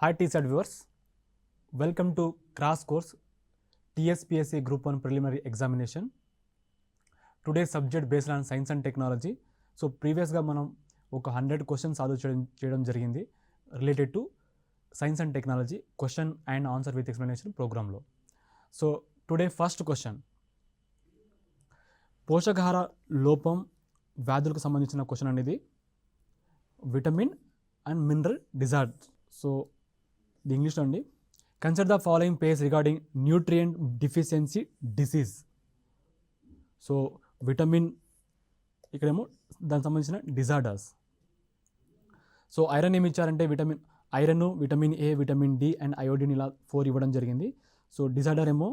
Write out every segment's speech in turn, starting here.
Hi TSET viewers, welcome to crash course TSPSC Group 1 preliminary examination. Today's subject based on science and technology. So previous గా మనం ఒక 100 questions solve చేయడం జరిగింది related to science and technology question and answer with explanation ప్రోగ్రాంలో. So today first question, పోషకాహార లోపం వ్యాధులకు సంబంధించిన క్వశ్చన్ అనేది vitamin and mineral disorders. So the ఇంగ్లీష్లో అండి, consider the following pairs regarding nutrient deficiency disease. So vitamin ఇక్కడేమో దానికి సంబంధించిన డిజార్డర్స్. సో ఐరన్ ఏమి ఇచ్చారంటే iron, vitamin A, vitamin D and iodine ఇలా 4 ఇవ్వడం జరిగింది. సో డిజార్డర్ ఏమో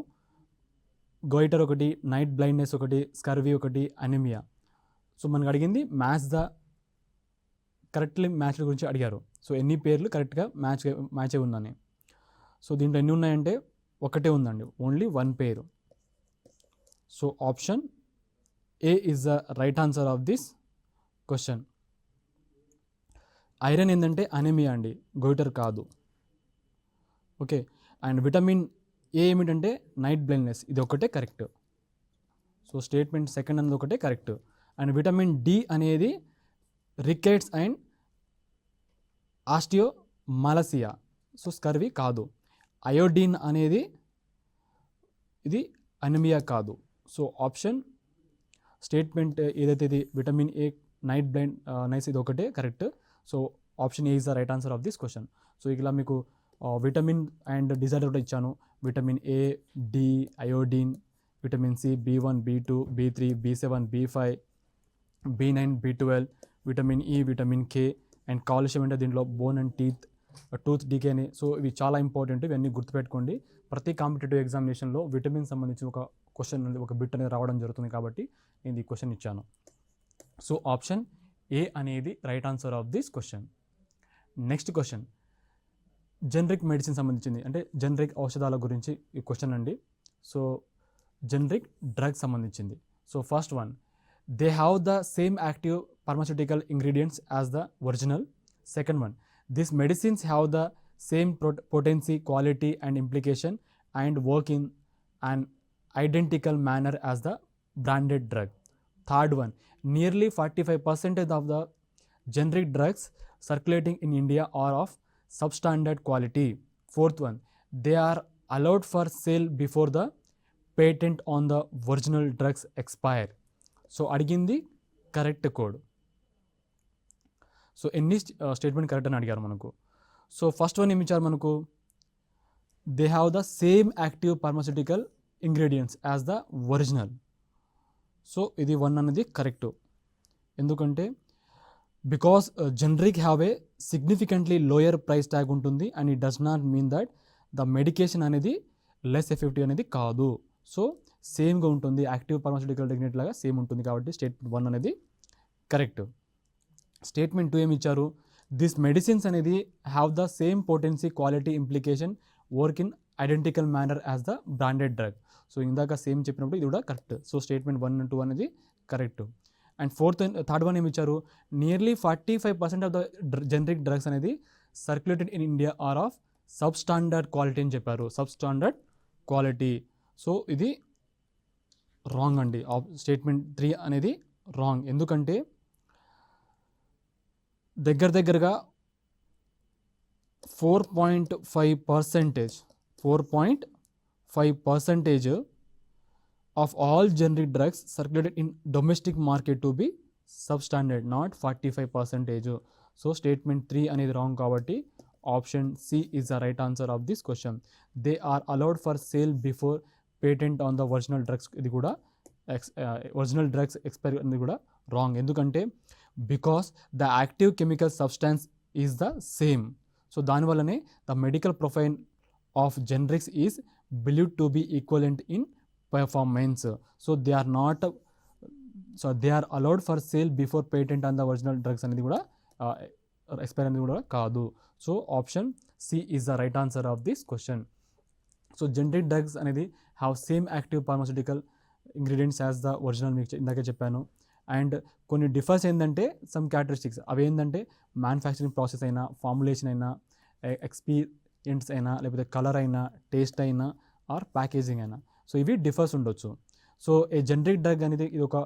గోయిటర్ ఒకటి, నైట్ బ్లైండ్నెస్ ఒకటి, స్కర్వీ ఒకటి, అనీమియా. సో మనకు అడిగింది కరెక్ట్లీ మ్యాచ్ గురించి అడిగారు. సో ఎన్ని పేర్లు కరెక్ట్గా మ్యాచ్ అయి ఉందని. సో దీంట్లో ఎన్ని ఉన్నాయంటే ఒకటే ఉందండి, ఓన్లీ 1 పేరు. So option A is the right answer of this question. Iron ఏంటంటే అనీమియా అండి, గోయిటర్ కాదు. ఓకే, అండ్ విటమిన్ ఏ ఏమిటంటే నైట్ బ్లైండ్నెస్, ఇది ఒకటే కరెక్ట్. సో స్టేట్మెంట్ సెకండ్ అనేది ఒకటే కరెక్ట్. అండ్ విటమిన్ డి అనేది రికెట్స్ అండ్ ఆస్టియోమాలసియా, సో స్కర్వీ కాదు. అయోడిన్ అనేది ఇది అనీమియా కాదు. సో ఆప్షన్ స్టేట్మెంట్ ఏదైతే ఇది విటమిన్ ఏ నైట్ బ్లైండ్నెస్ ఇది ఒకటే correct. So option A is the right answer of this question. So ఇలా మీకు విటమిన్ అండ్ డిజార్డర్ కూడా ఇచ్చాను. Vitamin A, D, iodine, vitamin C, B1, B2, B3, B7, B5, B9, B12, vitamin E, vitamin K and calcium అంటే దీంట్లో bone and tooth decay అని. So ఇవి చాలా important, ఇవన్నీ గుర్తుపెట్టుకోండి. ప్రతి కాంపిటేటివ్ ఎగ్జామినేషన్లో విటమిన్ సంబంధించి ఒక క్వశ్చన్ ఒక బిట్ అనేది రావడం జరుగుతుంది కాబట్టి నేను ఈ క్వశ్చన్ ఇచ్చాను. సో ఆప్షన్ ఏ అనేది right answer of this question. Next question, generic medicine సంబంధించింది, అంటే జనరిక్ ఔషధాల గురించి ఈ క్వశ్చన్ అండి. సో జనరిక్ డ్రగ్స్ సంబంధించింది. So first one, they have the same active pharmaceutical ingredients as the original. Second one, these medicines have the same potency, quality and implication and work in an identical manner as the branded drug. Third one, nearly 45% of the generic drugs circulating in India are of substandard quality. Fourth one, they are allowed for sale before the patent on the original drugs expire. So అడిగింది correct code. So ఎన్ని statement correct అని అడిగారు మనకు. So first one ఏమి ఇచ్చారు మనకు, they have the same active pharmaceutical ingredients as the original. So ఇది 1 అనేది కరెక్ట్. ఎందుకంటే because generic have a significantly lower price tag ఉంటుంది and it does not mean that the medication అనేది less effective అనేది కాదు. సో సేమ్గా ఉంటుంది, active pharmaceutical ingredient లాగా సేమ్ ఉంటుంది కాబట్టి స్టేట్మెంట్ 1 అనేది కరెక్ట్. స్టేట్మెంట్ 2 ఏమి ఇచ్చారు, దిస్ మెడిసిన్స్ అనేది have the same potency, quality, implication, work in identical manner as the branded drug. So ఇందాక సేమ్ చెప్పినప్పుడు ఇది కూడా కరెక్ట్. సో స్టేట్మెంట్ 1 and 2 అనేది కరెక్ట్. అండ్ థర్డ్ వన్ ఏమి ఇచ్చారు, nearly 45% of the generic drugs అనేది circulated in India are of substandard quality అని చెప్పారు. Substandard quality. సో ఇది రాంగ్ అండి. స్టేట్మెంట్ 3 అనేది రాంగ్. ఎందుకంటే దగ్గరగా 4.5% of all generic drugs circulated in domestic market to be substandard, not 45%. So statement 3 అనేది wrong కాబట్టి option C is the right answer of this question. They are allowed for sale before patent on the original drugs. ఇది కూడా original drugs expire అనేది కూడా wrong. ఎందుకంటే because the active chemical substance is the same. So దానివల్లనే the medical profile of generics is believed to be equivalent in performance. So they are allowed for sale before patent on the original drugs అనేది కూడా expire అనేది కూడా కాదు. So option C is the right answer of this question. So generic drugs అనేది have same active pharmaceutical ingredients as the original, మీకు ఇందాకే చెప్పాను. And కొన్ని డిఫర్స్ ఏంటంటే సమ్ క్యారెక్టరిస్టిక్స్, అవి ఏంటంటే మ్యానుఫ్యాక్చరింగ్ ప్రాసెస్ అయినా, ఫార్ములేషన్ అయినా, ఇంగ్రీడియంట్స్ అయినా లేకపోతే కలర్ అయినా టేస్ట్ అయినా ఆర్ ప్యాకేజింగ్ అయినా. సో ఇవి డిఫర్స్ ఉండొచ్చు. సో ఏ జనరిక్ డ్రగ్ అనేది ఇది ఒక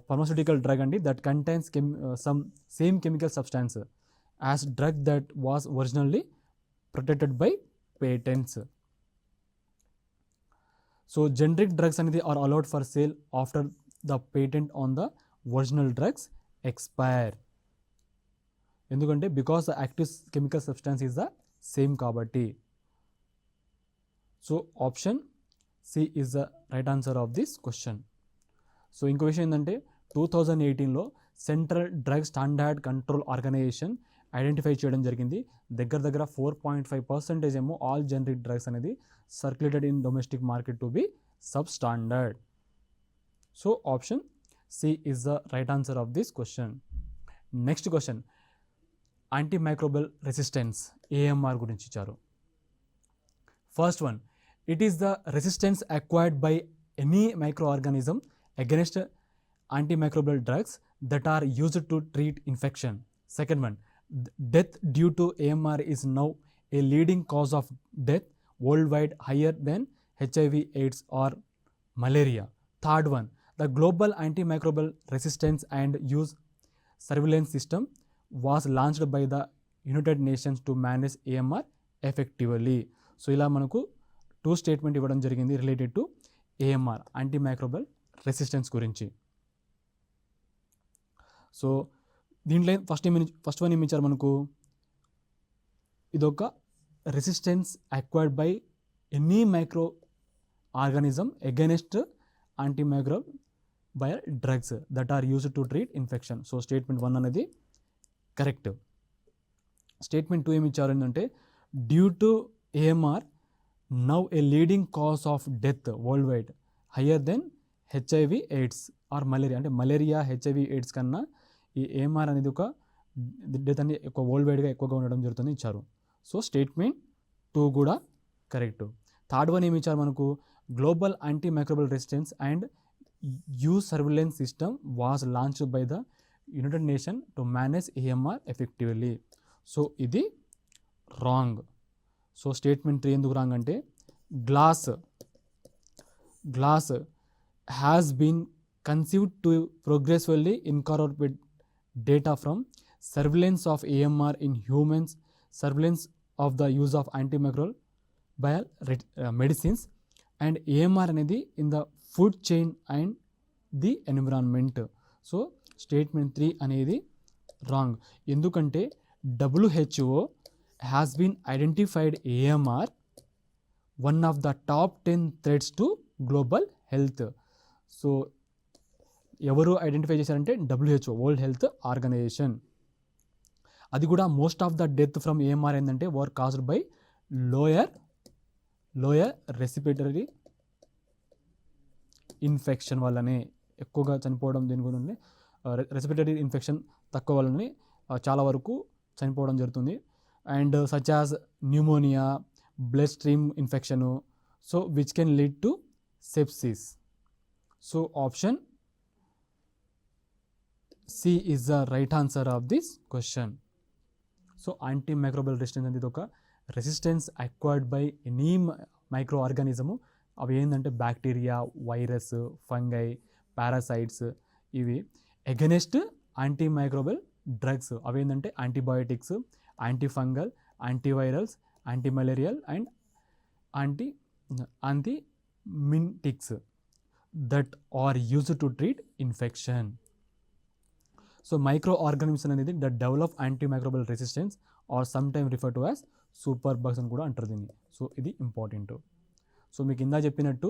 ఫార్మాస్యూటికల్ డ్రగ్ అండి that contains some same chemical substance as drug that was originally protected by patents. So generic drugs అనేది are allowed for sale after the patent on the original drugs expire. ఎందుకంటే because the active chemical substance is the same కాబట్టి. So option C is the right answer of this question. So ఇంకో విషయం ఏంటంటే 2018లో Central Drug Standard Control Organisation identify చేయడం జరిగింది. దగ్గర 4.5% ఏమో ఆల్ జనరిక్ డ్రగ్స్ అనేది circulated in domestic market to be substandard. So option C is the right answer of this question. Next question, antimicrobial resistance AMR గురించి ఇచ్చారు. First one, it is the resistance acquired by any microorganism against antimicrobial drugs that are used to treat infection. Second one, death due to AMR is now a leading cause of death worldwide, higher than HIV/AIDS or malaria. Third one, the global antimicrobial resistance and use surveillance system was launched by the United Nations to manage AMR effectively. So ఇలా మనకు 2 statement ఇవ్వడం జరిగింది related to AMR antimicrobial resistance గురించి. So దీంట్లో first one ఏమి ఇచ్చారు మనకు, ఇదొక resistance acquired by any micro organism against antimicrobial drugs that are used to treat infection. So statement 1 అనేది కరెక్ట్. స్టేట్మెంట్ 2 ఏమి ఇచ్చారు ఏంటంటే due to AMR now a leading cause of death worldwide higher than HIV/AIDS or malaria. అంటే malaria HIV/AIDS కన్నా ఈ AMR అనేది ఒక death అనేది ఎక్కువ వరల్డ్ వైడ్గా ఎక్కువగా ఉండడం జరుగుతుంది ఇచ్చారు. సో స్టేట్మెంట్ 2 కూడా కరెక్ట్. థర్డ్ వన్ ఏమి ఇచ్చారు మనకు, Global Antimicrobial Resistance and Use Surveillance System was launched by the United Nation to manage AMR effectively. So ఇది రాంగ్. సో స్టేట్మెంట్ 3 ఎందుకు రాంగ్ అంటే GLASS has been conceived to progressively incorporate data from surveillance of AMR in humans, surveillance of the use of antimicrobial medicines and AMR అనేది in the food chain and the environment. So statement 3 అనేది wrong. ఎందుకంటే WHO has been identified AMR one of the top 10 threats to global health. So ఎవరు identify చేశారంటే WHO, World Health Organisation. అది కూడా most of the death from AMR ఏంటంటే were caused by lower respiratory infection వల్లనే ఎక్కువగా చనిపోవడం. దీని గురించి రెస్పిరేటరీ ఇన్ఫెక్షన్ తక్కువ వల్లనే చాలా వరకు చనిపోవడం జరుగుతుంది. And such as pneumonia, bloodstream infection, so which can lead to sepsis. So option C is the right answer of this question. So antimicrobial resistance అనేది ఒక resistance acquired by any microorganism. అవి ఏంటంటే bacteria, virus, fungi, parasites, ఇవి against antimicrobial drugs. అవి ఏంటంటే antibiotics, antifungal, antivirals, antimalarial and anthelmintics that are used to treat infection. So microorganisms అనేది that develop antimicrobial resistance are some time refer to as super bugs అని కూడా అంటారు దీన్ని. So ఇది important. So మీకు ఇందా చెప్పినట్టు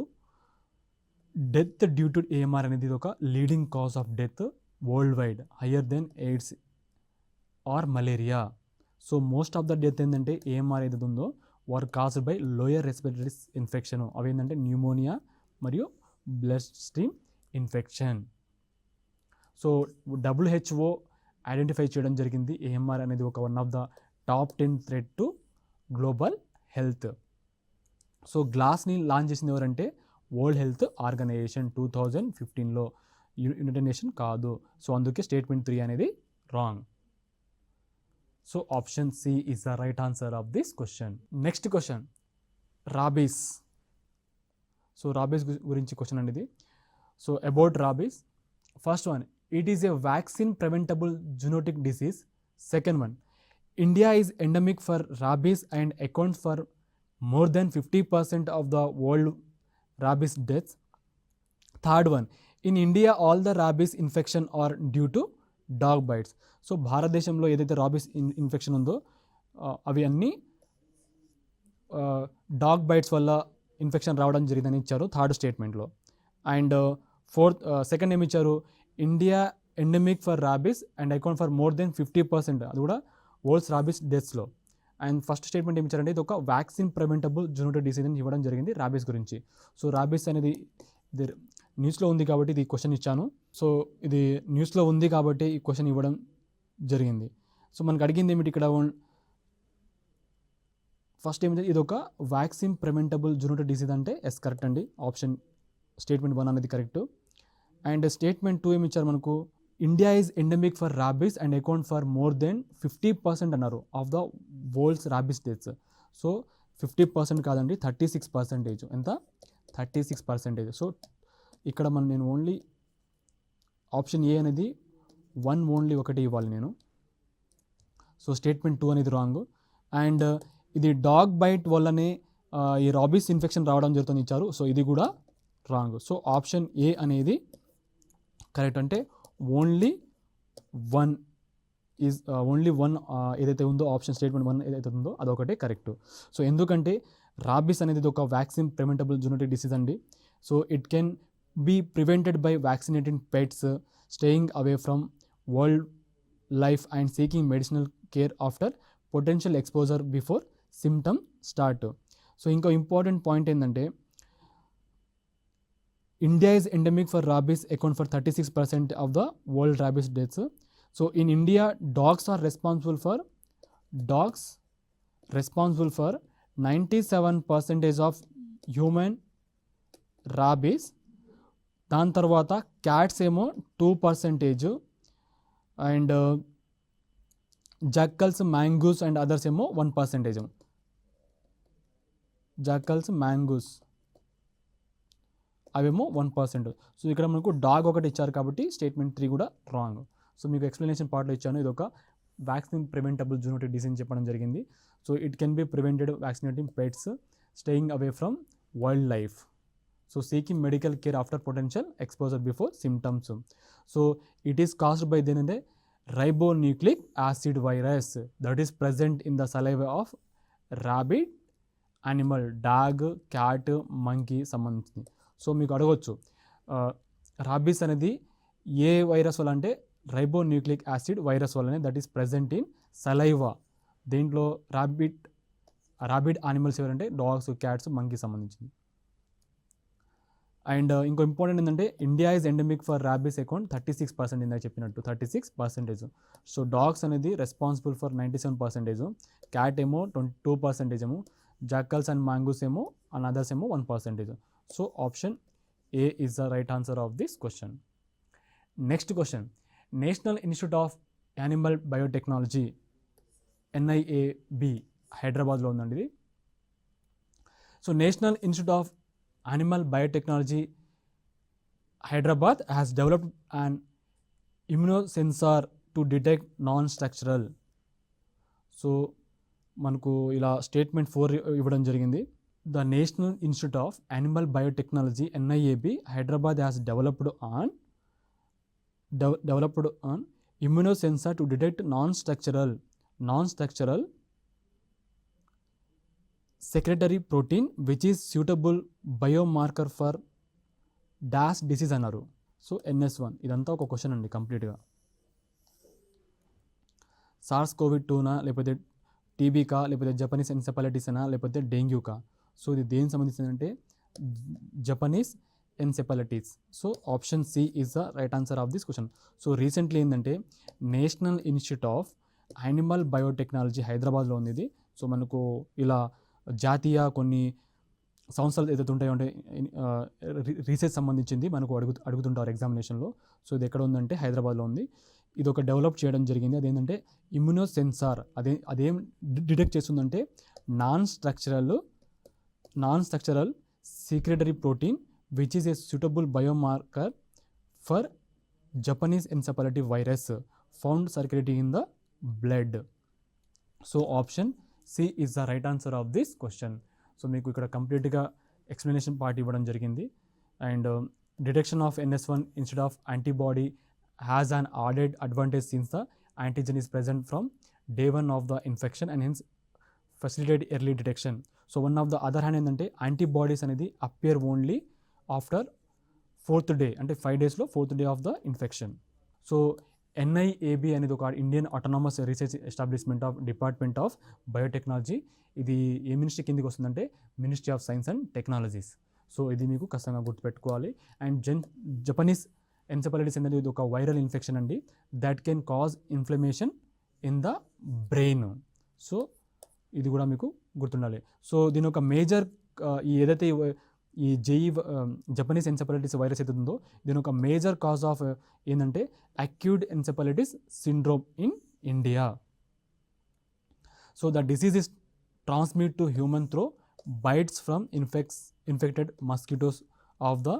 డెత్ డ్యూ టు ఏఎంఆర్ అనేది ఒక leading cause of death worldwide higher than AIDS or malaria. So most of the death ఏంటంటే ఏఎంఆర్ ఏదైతే ఉందో were caused by lower respiratory infection. అవి ఏంటంటే న్యూమోనియా మరియు bloodstream infection. So WHO identify చేయడం జరిగింది ఏఎంఆర్ అనేది ఒక one of the top 10 threat to global health. So గ్లాస్ని లాంచ్ చేసింది ఎవరంటే వరల్డ్ హెల్త్ ఆర్గనైజేషన్ 2015లో, యునైటెడ్ నేషన్ కాదు. సో అందుకే స్టేట్మెంట్ 3 అనేది wrong. So option C is the right answer of this question. Next question, rabies. So rabies గురించి question అండి ఇది. So about rabies, first one, it is a vaccine preventable zoonotic disease. Second one, India is endemic for rabies and accounts for more than 50% of the world rabies deaths. Third one, in India all the rabies infection are due to dog bites. So భారతదేశంలో ఏదైతే rabies infection ఉందో అవి అన్నీ dog bytes వల్ల infection రావడం జరిగిందని ఇచ్చారు third స్టేట్మెంట్లో. And second ఏమి ఇచ్చారు, India endemic for rabies and account for more than 50%, అది కూడా వరల్డ్స్ రాబీస్ డెత్స్లో. అండ్ ఫస్ట్ స్టేట్మెంట్ ఏమి ఇచ్చారంటే ఇది ఒక వ్యాక్సిన్ ప్రివెంటబుల్ జూనోటిక్ డిసీజ్ అని ఇవ్వడం జరిగింది రాబీస్ గురించి. సో రాబీస్ అనేది ఇది న్యూస్లో ఉంది కాబట్టి ఇది క్వశ్చన్ ఇచ్చాను. సో ఇది న్యూస్లో ఉంది కాబట్టి ఈ క్వశ్చన్ ఇవ్వడం జరిగింది. సో మనకు అడిగింది ఏమిటి ఇక్కడ, ఫస్ట్ ఏమిటి, ఇది ఒక వ్యాక్సిన్ ప్రివెంటబుల్ జూనోటిక్ డిసీజ్ అంటే ఎస్ కరెక్ట్ అండి, ఆప్షన్ స్టేట్మెంట్ 1 అనేది కరెక్ట్. అండ్ స్టేట్మెంట్ 2 ఏమి ఇచ్చారు మనకు, India is endemic for rabies and account for more than 50% అన్నారు of the world's rabies deaths. So 50% కాదండి, 36%. ఎంత, 36%. సో ఇక్కడ నేను ఓన్లీ ఆప్షన్ ఏ అనేది 1 ఓన్లీ ఒకటి ఇవ్వాలి నేను. సో స్టేట్మెంట్ 2 అనేది రాంగ్. అండ్ ఇది డాగ్ బైట్ వల్లనే ఈ రాబీస్ ఇన్ఫెక్షన్ రావడం జరుగుతుంది ఇచ్చారు. సో ఇది కూడా రాంగ్. సో ఆప్షన్ ఏ అనేది కరెక్ట్. అంటే ఓన్లీ వన్ ఏదైతే ఉందో ఆప్షన్ స్టేట్మెంట్ 1 ఏదైతే ఉందో అదొకటే కరెక్ట్. సో ఎందుకంటే రాబీస్ అనేది ఒక వ్యాక్సిన్ ప్రివెంటబుల్ జూనోటిక్ డిసీజ్ అండి. So it can be prevented by vaccinating pets, staying away from wild life and seeking medicinal care after potential exposure before symptom start. So ఇంకో important point ఏంటంటే India is endemic for rabies, account for 36% of the world rabies deaths. So in India, dogs are responsible for 97% of human rabies. దాని తర్వాత cats ఏమో 2%, and జక్కల్స్, మ్యాంగూస్ and others ఏమో 1%. జక్కల్స్, మ్యాంగూస్ అవేమో 1%. So ఇక్కడ మనకు dog ఒకటి ఇచ్చారు కాబట్టి స్టేట్మెంట్ 3 కూడా రాంగ్. సో మీకు ఎక్స్ప్లెనేషన్ పార్ట్లో ఇచ్చాను, ఇది ఒక వ్యాక్సిన్ ప్రివెంటబుల్ జూనోటిక్ డిసీజ్ చెప్పడం జరిగింది. So it can be prevented vaccinating pets, staying away from wild life, so seeking medical care after potential exposure before symptoms. So it is caused by దేనిదే ribonucleic acid virus that is present in the saliva of rabid animal, dog, cat, monkey సంబంధించింది. So మీకు అడగవచ్చు rabies అనేది ఏ virus వల్ల అంటే ribonucleic acid virus వల్లనే, that is present in saliva. దీంట్లో రాబిడ్ యానిమల్స్ ఎవరంటే డాగ్స్, క్యాట్స్, మంకీ సంబంధించింది. అండ్ ఇంకో ఇంపార్టెంట్ ఏంటంటే India is endemic for rabies account 36% ఇందాక చెప్పినట్టు 36%. సో డాగ్స్ అనేది రెస్పాన్సిబుల్ ఫర్ 97%, క్యాట్ ఏమో 2% ఏమో, జాకల్స్ అండ్ మ్యాంగూస్ ఏమో అండ్ అదర్స్ ఏమో 1%. So option A is the right answer of this question. Next question, National Institute of Animal Biotechnology NIAB హైదరాబాద్లో ఉందండి ఇది. So National Institute of Animal Biotechnology Hyderabad has developed an immunosensor to detect non structural. So మనకు ఇలా statement 4 ఇవ్వడం జరిగింది. The National Institute of Animal Biotechnology NIAB Hyderabad has developed on immunosensor to detect non-structural secretory protein which is suitable biomarker for dash disease అన్నారు. So NS1 ఇదంతా ఒక question అండి కంప్లీట్గా. SARS-CoV-2నా, లేకపోతే టీబీకా, లేకపోతే జపనీస్ ఎన్సెఫలైటిస్ అనా, లేకపోతే డెంగ్యూకా. సో ఇది దేనికి సంబంధించిందంటే Japanese encephalitis. So option C is the right answer of this question. So recently ఏంటంటే National Institute of Animal Biotechnology హైదరాబాద్లో ఉంది ఇది. సో మనకు ఇలా జాతీయ కొన్ని సంస్థలు ఏదైతే ఉంటాయో అంటే రీసెర్చ్ సంబంధించింది మనకు అడుగుతుంటారు ఎగ్జామినేషన్లో. సో ఇది ఎక్కడ ఉందంటే హైదరాబాద్లో ఉంది. ఇది ఒక డెవలప్ చేయడం జరిగింది. అదేంటంటే ఇమ్యూనో సెన్సార్. అదేం డిటెక్ట్ చేస్తుందంటే non structural secretory protein which is a suitable biomarker for Japanese encephalitis virus found circulating in the blood. So option C is the right answer of this question. So మీకు ఇక్కడ కంప్లీట్గా explanation part ఇవ్వడం జరిగింది. And detection of NS1 instead of antibody has an added advantage since the antigen is present from day 1 of the infection and hence facilitate early detection. So one of the other hand ఏంటంటే antibodies అనేది appear only after 4th day, అంటే 5 daysలో 4th day of the infection. So NIAB అనేది ఒక Indian autonomous research establishment of department of biotechnology. ఇది ఏ ministry కిందకి వస్తుందంటే ministry of science and technologies. So ఇది మీకు ఖచ్చితంగా గుర్తుపెట్టుకోవాలి. అండ్ జపనీస్ ఎన్సెఫలైటిస్ అనేది ఇది ఒక వైరల్ ఇన్ఫెక్షన్ అండి, that can cause inflammation in the brain. So ఇది కూడా మీకు గుర్తుండాలి. సో దీని ఒక మేజర్ ఏదైతే ఈ జపనీస్ ఎన్సెఫలైటిస్ వైరస్ అయితే ఉందో దీని ఒక మేజర్ కాజ్ ఆఫ్ ఏంటంటే acute encephalitis syndrome in India. So the disease is transmit to human through bites from infected mosquitoes of the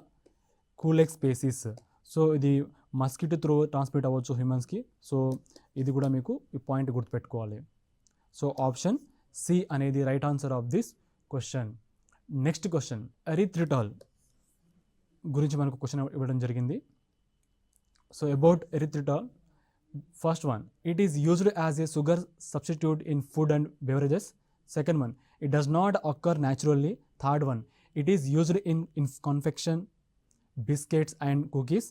Culex species. So ఇది మస్కిటో త్రో ట్రాన్స్మిట్ అవ్వచ్చు హ్యూమన్స్కి. So ఇది కూడా మీకు ఈ పాయింట్ గుర్తుపెట్టుకోవాలి. సో ఆప్షన్ సి అనేది right answer of this question. Next question, erythritol గురించి మనకు క్వశ్చన్ ఇవ్వడం జరిగింది. So about erythritol, first one, it is used as A sugar substitute in food and beverages. Second one, it does not occur naturally. Third one, it is used in confection, biscuits and cookies.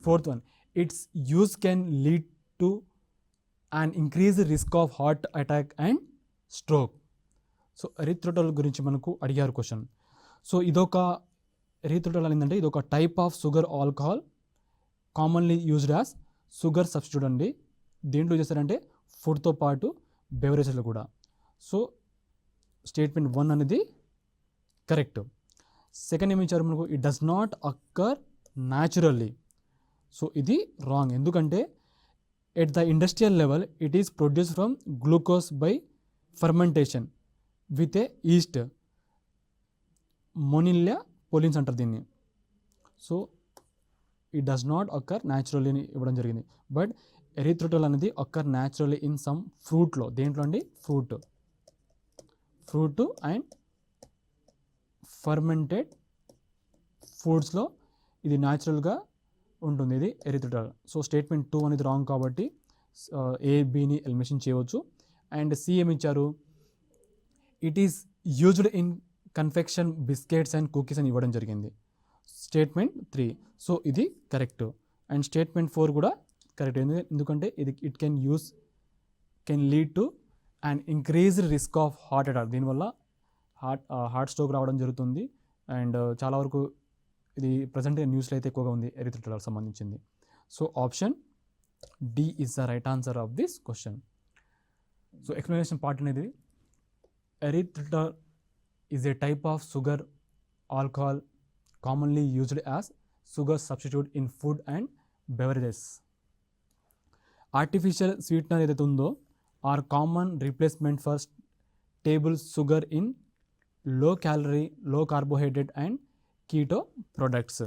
Fourth one, its use can lead to an increased risk of heart attack and stroke. So erythritol గురించి మనకు అడిగారు question. So ఇదొక erythritol ఏంటంటే ఇదొక type of sugar alcohol commonly used as sugar substitute అండి. దేంట్లో చేస్తారంటే ఫుడ్తో పాటు బెవరేజెస్లో కూడా. సో స్టేట్మెంట్ 1 అనేది కరెక్ట్. సెకండ్ ఏమి ఇచ్చారు మనకు, it does not occur naturally. So ఇది రాంగ్. ఎందుకంటే at the industrial level it is produce from glucose by fermentation with a yeast, Moniliella pollinis అంటారు దీన్ని. So it does not occur naturally అని ఇవ్వడం జరిగింది. బట్ ఎరిథ్రిటాల్ అనేది occur naturally in some ఫ్రూట్లో. దేంట్లో అండి? ఫ్రూట్ అండ్ ఫర్మెంటెడ్ ఫుడ్స్లో ఇది న్యాచురల్గా ఉంటుంది, ఇది ఎరిథ్రిటాల్. సో స్టేట్మెంట్ 2 అనేది రాంగ్ కాబట్టి ఏ బిని ఎలిమినేషన్ చేయవచ్చు. అండ్ సి ఏమి ఇచ్చారు, it is used in confession, biscuits and cookies అని ఇవ్వడం జరిగింది. స్టేట్మెంట్ 3. సో ఇది కరెక్ట్. అండ్ స్టేట్మెంట్ 4 కూడా కరెక్ట్. ఎందుకంటే ఇది it can lead to and increased risk of heart attack. దీనివల్ల హార్ట్ స్ట్రోక్ రావడం జరుగుతుంది. అండ్ చాలా వరకు ఇది ప్రజెంట్గా న్యూస్లో అయితే ఎక్కువగా ఉంది ఎరిథ్రిటాల్ సంబంధించింది. So option D is the right answer of this question. So explanation part అనేది, erythritol is a type of sugar alcohol commonly used as sugar substitute in food and beverages. Artificial sweetener ఏదైతే ఉందో are common replacement for table sugar in low calorie, low carbohydrate and keto products.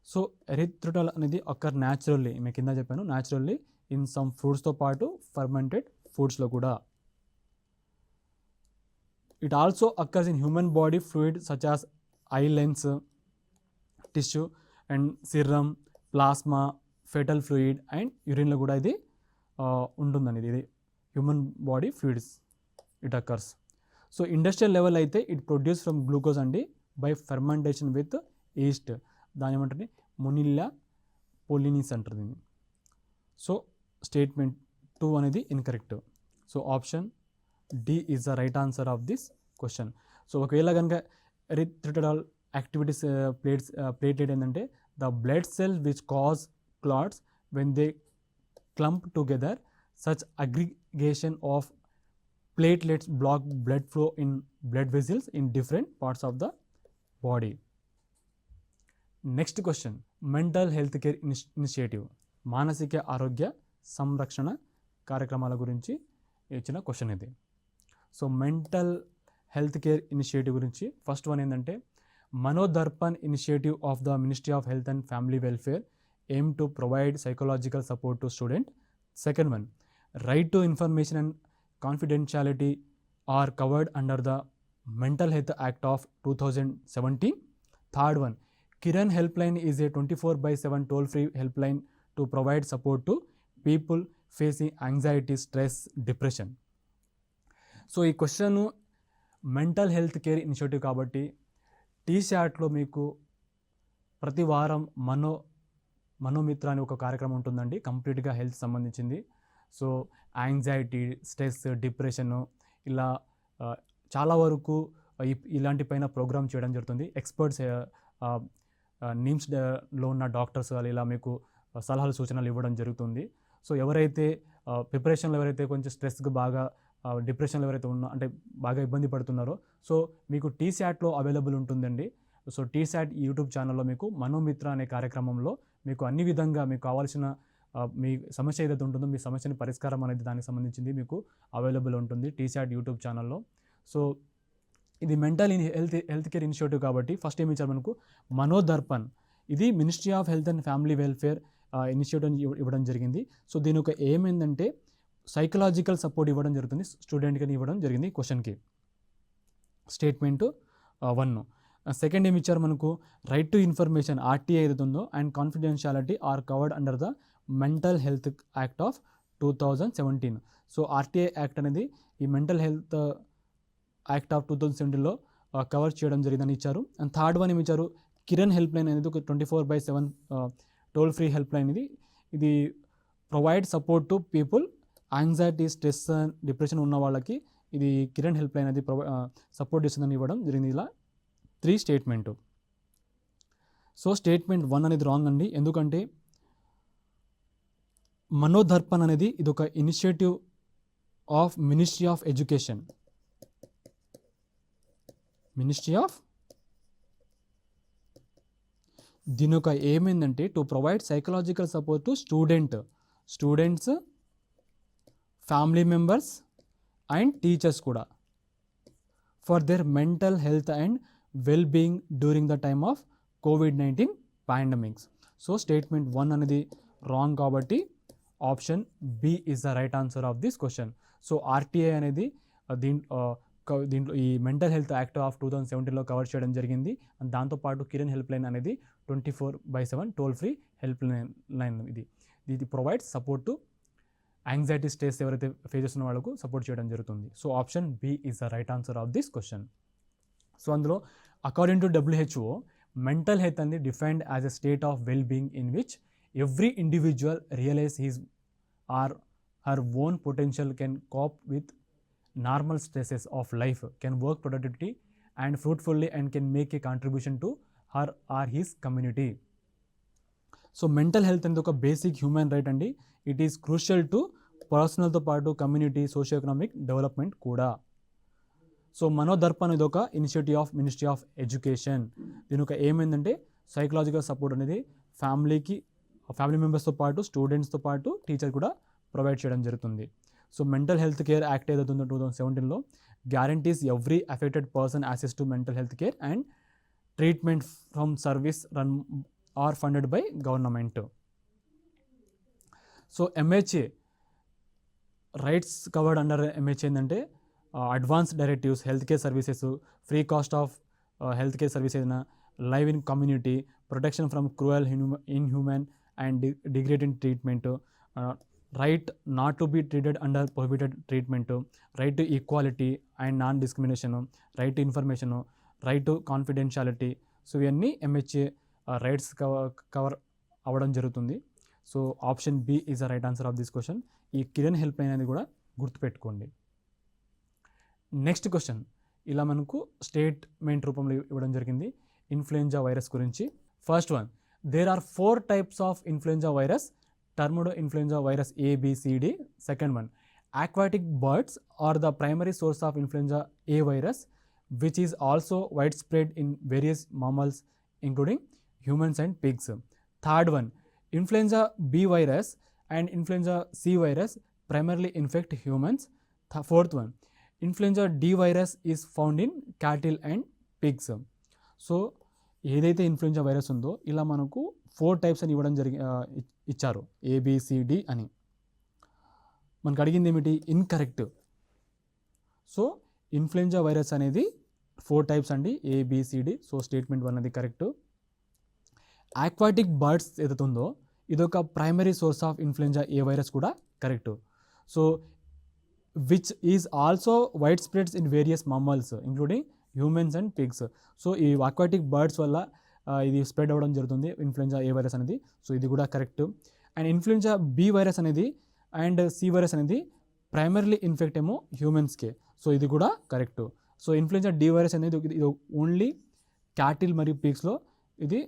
So erythritol అనేది occur naturally, మీకు కింద చెప్పాను, naturally in some ఫ్రూట్స్తో పాటు fermented ఫుడ్స్లో కూడా. It also occurs in human body fluid such as eye lens, tissue and serum, plasma, foetal fluid and యూరిన్లో కూడా ఇది ఉంటుందండి. ఇది human body fluids it occurs. So industrial level అయితే ఇట్ ప్రొడ్యూస్ ఫ్రమ్ గ్లూకోజ్ అండి by fermentation with yeast. దాని ఏమంటుంది? మొనిల్లా పొలినిస్ అంటారు దీన్ని. సో స్టేట్మెంట్ 2 అనేది incorrect. So option D is the right answer of this question. So ఒకవేళ కనుక ఎరిథ్రిటాల్ యాక్టివిటీస్ ప్లేటెడ్ ఏంటంటే the blood cells which cause clots when they clump together, such aggregation of platelets block blood flow in blood vessels in different parts of the body. Next question, mental health care initiative, మానసిక ఆరోగ్య సంరక్షణ కార్యక్రమాల గురించి ఇచ్చిన question ఇది. So mental health care initiative గురించి first one ఏంటంటే Manodarpan initiative of the ministry of health and family welfare aim to provide psychological support to student. Second one right to information and confidentiality are covered under the mental health act of 2017. Third one Kiran help line is a 24/7 toll free help line to provide support to people facing anxiety, stress, depression. So ఈ question mental health care initiative కాబట్టి టీశాట్లో మీకు ప్రతి వారం మనోమిత్ర అనే ఒక కార్యక్రమం ఉంటుందండి, కంప్లీట్గా హెల్త్ సంబంధించింది. సో యాంగ్జైటీ, స్ట్రెస్, డిప్రెషను ఇలా చాలా వరకు ఇలాంటి పైన ప్రోగ్రామ్ చేయడం జరుగుతుంది. ఎక్స్పర్ట్స్ నిమ్స్లో ఉన్న డాక్టర్స్ ఇలా మీకు సలహాలు సూచనలు ఇవ్వడం జరుగుతుంది. సో ఎవరైతే ప్రిపరేషన్లో ఎవరైతే కొంచెం స్ట్రెస్కి బాగా డిప్రెషన్లో ఎవరైతే అంటే బాగా ఇబ్బంది పడుతున్నారో సో మీకు టీశాట్లో అవైలబుల్ ఉంటుందండి. సో టీశాట్ యూట్యూబ్ ఛానల్లో మీకు మనోమిత్ర అనే కార్యక్రమంలో మీకు అన్ని విధంగా మీకు కావాల్సిన మీ సమస్య ఏదైతే ఉంటుందో మీ సమస్యని పరిష్కారం అనేది దానికి సంబంధించింది మీకు అవైలబుల్ ఉంటుంది టీశాట్ యూట్యూబ్ ఛానల్లో. సో ఇది మెంటల్ హెల్త్ కేర్ ఇనిషియేటివ్ కాబట్టి ఫస్ట్ ఏమి ఇచ్చారు మనకు మనోదర్పణ్. ఇది ministry of health and family welfare initiative ఇవ్వడం జరిగింది. సో దీని ఒక ఏమైందంటే సైకలాజికల్ సపోర్ట్ ఇవ్వడం జరుగుతుంది, స్టూడెంట్కి ఇవ్వడం జరిగింది క్వశ్చన్కి. స్టేట్మెంట్ 1. సెకండ్ ఏమి ఇచ్చారు మనకు రైట్ టు ఇన్ఫర్మేషన్ ఆర్టీఐ ఏదైతే ఉందో and confidentiality are covered under the mental health act of 2017. So RTI act అనేది ఈ మెంటల్ హెల్త్ యాక్ట్ ఆఫ్ 2017లో కవర్ చేయడం జరిగిందని ఇచ్చారు. అండ్ థర్డ్ వన్ ఏమి ఇచ్చారు కిరణ్ హెల్ప్ లైన్ అనేది ఒక 24/7 టోల్ ఫ్రీ హెల్ప్ లైన్. ఇది provide support to people anxiety, stress, depression ఉన్న వాళ్ళకి ఇది కిరణ్ హెల్ప్ లైన్ అది సపోర్ట్ చేస్తుందని ఇవ్వడం జరిగింది. ఇలా 3 స్టేట్మెంట్. సో స్టేట్మెంట్ 1 అనేది రాంగ్ అండి, ఎందుకంటే మనోదర్పణ్ అనేది ఇది ఒక initiative of ministry of education. దీని ఒక ఏమైందంటే to provide psychological support to students, family members and teachers కూడా for their mental health and well being during the time of COVID-19 pandemics. So statement 1 అనేది రాంగ్ కాబట్టి option B is the right answer of this question. So RTI అనేది దీంట్లో ఈ mental health act of 2017లో cover చేయడం జరిగింది. And దాంతోపాటు Kiran help line అనేది 24/7 టోల్ ఫ్రీ హెల్ప్ లైన్. ఇది provides support to anxiety, stress ఎవరైతే ఫేస్ చేస్తున్న వాళ్ళకు సపోర్ట్ చేయడం జరుగుతుంది. So option B is the right answer of this question. So అందులో according to WHO mental health అనేది defined as a state of well being in which every individual realize his or her own potential, can cope with normal stresses of life, can work productivity and fruitfully and can make a contribution to her or his community. So mental health అనేది ఒక basic human right అండి. It is crucial to పర్సనల్తో పాటు community, socio economic development కూడా. So Manodarpan అనేది ఒక initiative of ministry of education. దీని ఒక ఏమైందంటే సైకలాజికల్ సపోర్ట్ అనేది ఫ్యామిలీ మెంబర్స్తో పాటు స్టూడెంట్స్తో పాటు టీచర్ కూడా ప్రొవైడ్ చేయడం జరుగుతుంది. So mental health care act ఏదైతే ఉందో 2017లో guarantees every affected person access to mental health care and treatment from service run or funded by government. So MHA rights covered under MHA ఏంటంటే advance directives, health care services, free cost of health care service ఏదైనా, live in community, protection from cruel, inhuman and degrading treatment, right not to be treated under prohibited treatment, right to equality and non discrimination, right to information, right to confidentiality. So ఇవన్నీ MHA rights cover అవ్వడం జరుగుతుంది. So option B is the right answer of this question. ఈ Kiran help line అనేది కూడా గుర్తుపెట్టుకోండి. Next question ఇలా మనకు statement రూపంలో ఇవ్వడం జరిగింది ఇన్ఫ్లుయెంజా వైరస్ గురించి. First one, there are 4 types of influenza virus, termed influenza virus ABCD. Second one, aquatic birds are the primary source of influenza A virus, which is also widespread in various mammals including humans and pigs. Third one, influenza B virus and influenza C virus primarily infect humans. Fourth one, influenza D virus is found in cattle and pigs. So ఏదైతే influenza virus ఉందో ఇలా మనకు 4 types అని ఇవ్వడం ఇచ్చారు, ABCD అని. మనకు అడిగింది ఏమిటి? ఇన్కరెక్ట్. సో ఇన్ఫ్లుయెంజా వైరస్ అనేది 4 టైప్స్ అండి, ABCD. సో స్టేట్మెంట్ 1 అనేది కరెక్ట్. ఆక్వాటిక్ బర్డ్స్ ఏదైతే ఉందో ఇదొక primary source of influenza A virus కూడా correct. So which is also wide spreads in various mammals including humans and pigs. So ఈ aquatic birds వల్ల ఇది స్ప్రెడ్ అవ్వడం జరుగుతుంది ఇన్ఫ్లుయెంజా A వైరస్ అనేది. సో ఇది కూడా correct. And influenza B virus అనేది అండ్ C వైరస్ అనేది ప్రైమర్లీ ఇన్ఫెక్ట్ ఏమో హ్యూమన్స్కే. సో ఇది కూడా correct. So influenza D virus అనేది ఇది ఓన్లీ క్యాటిల్ మరియు పిగ్స్లో ఇది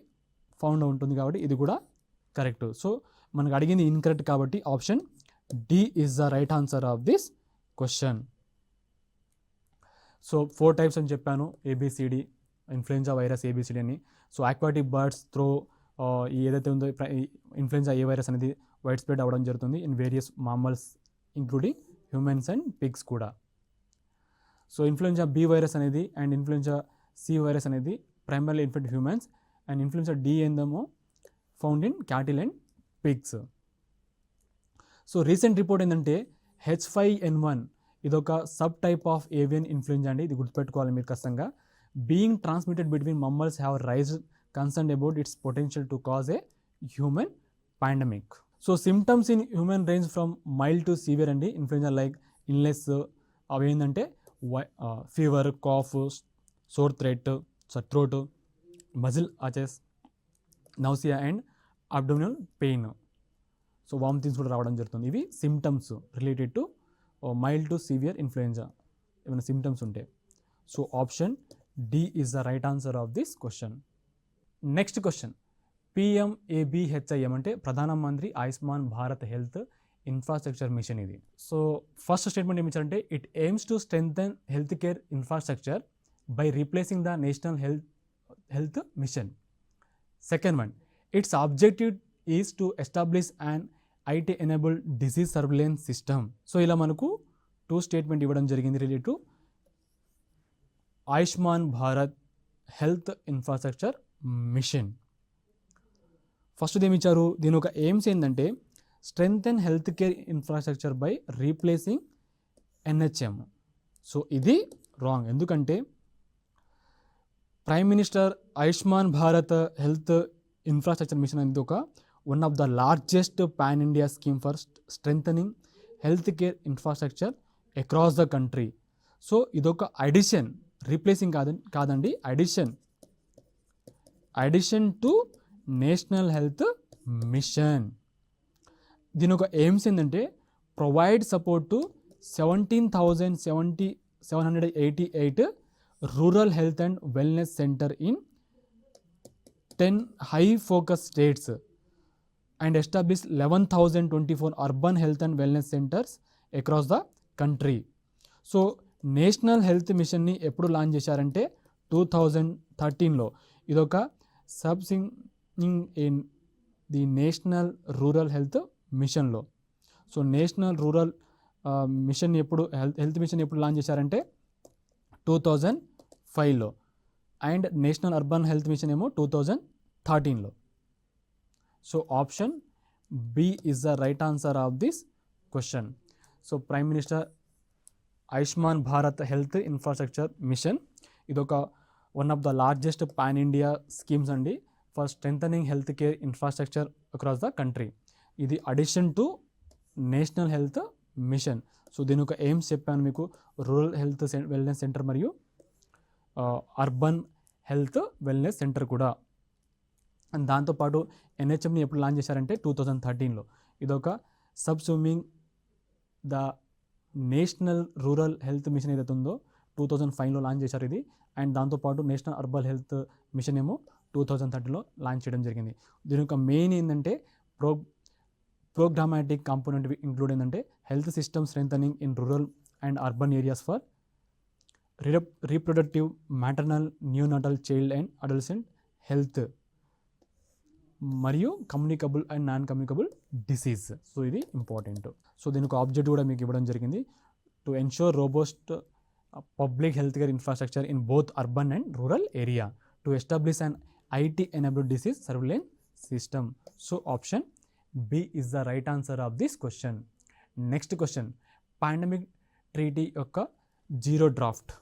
ఫౌండ్ ఉంటుంది కాబట్టి ఇది కూడా కరెక్ట్. సో మనకు అడిగింది ఇన్కరెక్ట్ కాబట్టి option D is the right answer of this question. So 4 types అని చెప్పాను, ABCD, ఇన్ఫ్లుయెంజా వైరస్ ABCD అని. సో ఆక్వాటిక్ బర్డ్స్ త్రో ఏదైతే ఉందో ఇన్ఫ్లుయెంజా A వైరస్ అనేది వైడ్ స్ప్రెడ్ అవ్వడం జరుగుతుంది in various mammals including humans and pigs కూడా. So influenza B virus అనేది అండ్ ఇన్ఫ్లుయెంజా C వైరస్ అనేది primarily infect humans and influenza D ఏందేమో found in cattle and pigs. So recent report ఏంటంటే H5N1 ఇదొక sub type of avian influenza అండి, ఇది గుర్తుపెట్టుకోవాలి మీరు ఖచ్చితంగా. Being transmitted between mammals have raised concern about its potential to cause a human pandemic. So symptoms in human range from mild to severe అండి influenza like illness. అవి ఏంటంటే fever, cough, sore throat, muscle aches, nausea and abdominal pain. So vomitings కూడా రావడం జరుగుతుంది. ఇవి symptoms related to mild to severe influenza ఏమైనా symptoms ఉంటే. So option D is the right answer of this question. Next question, PMABHIM అంటే ప్రధానమంత్రి Ayushman Bharat health infrastructure machine ఇది. So first statement ఏమి ఇచ్చారంటే it AIIMS to strengthen health care infrastructure by replacing the national health machine. Second one, it's objective is to establish and IT enabled disease surveillance system. So ఇలా మనకు 2 statement ఇవ్వడం జరిగింది related to Ayushman Bharat health infrastructure machine. First ఏమి ఇచ్చారు, దీని ఒక AIIMS ఏంటంటే strengthen health care infrastructure by replacing NHM. So ఇది రాంగ్, ఎందుకంటే prime minister Ayushman Bharat health infrastructure machine అనేది ఒక one of the largest pan-India scheme for strengthening healthcare infrastructure across the country. So ఇదొక అడిషన్, రీప్లేసింగ్ కాదండి, addition to national health machine. దీని ఒక AIIMS ఏంటంటే provide support to 17,788 rural health and wellness centre in 10 high focus states and establish 11,024 urban health and wellness centers across the country. So national health మిషన్ని ఎప్పుడు launch చేశారంటే 2013లో. ఇదొక subsuming in the national rural health మిషన్లో. So national rural mission ఎప్పుడు health mission ఎప్పుడు launch చేశారంటే 2005లో and national urban health mission ఏమో 2013లో. So option B is the right answer of this question. So prime minister Ayushman Bharat health infrastructure mission ఇదొక one of the largest pan India schemes అండి for strengthening health care infrastructure across the country. ఇది addition to national health mission. So దీని ఒక aims చెప్పాను మీకు, rural health wellness centre మరియు urban health wellness centre కూడా. And దాంతోపాటు NHMని ఎప్పుడు లాంచ్ చేశారంటే 2013లో. ఇదొక subsuming the national rural health mission ఏదైతే ఉందో 2005లో లాంచ్ చేశారు ఇది. అండ్ దాంతోపాటు నేషనల్ అర్బన్ హెల్త్ మిషన్ ఏమో 2013లో లాంచ్ చేయడం జరిగింది. దీని యొక్క మెయిన్ ఏంటంటే ప్రోగ్రామాటిక్ కాంపోనెంట్ ఇంక్లూడ్ ఏంటంటే health system strengthening in rural and urban areas for reproductive, maternal, neonatal, child and adolescent health. మరియు communicable and non communicable disease. So ఇది important. So దీనికి ఆబ్జెక్టివ్ కూడా మీకు ఇవ్వడం జరిగింది. To ensure robust public health care infrastructure in both urban and rural area, to establish an IT enabled disease surveillance system. So option B is the right answer of this question. Next question, pandemic treaty యొక్క zero draft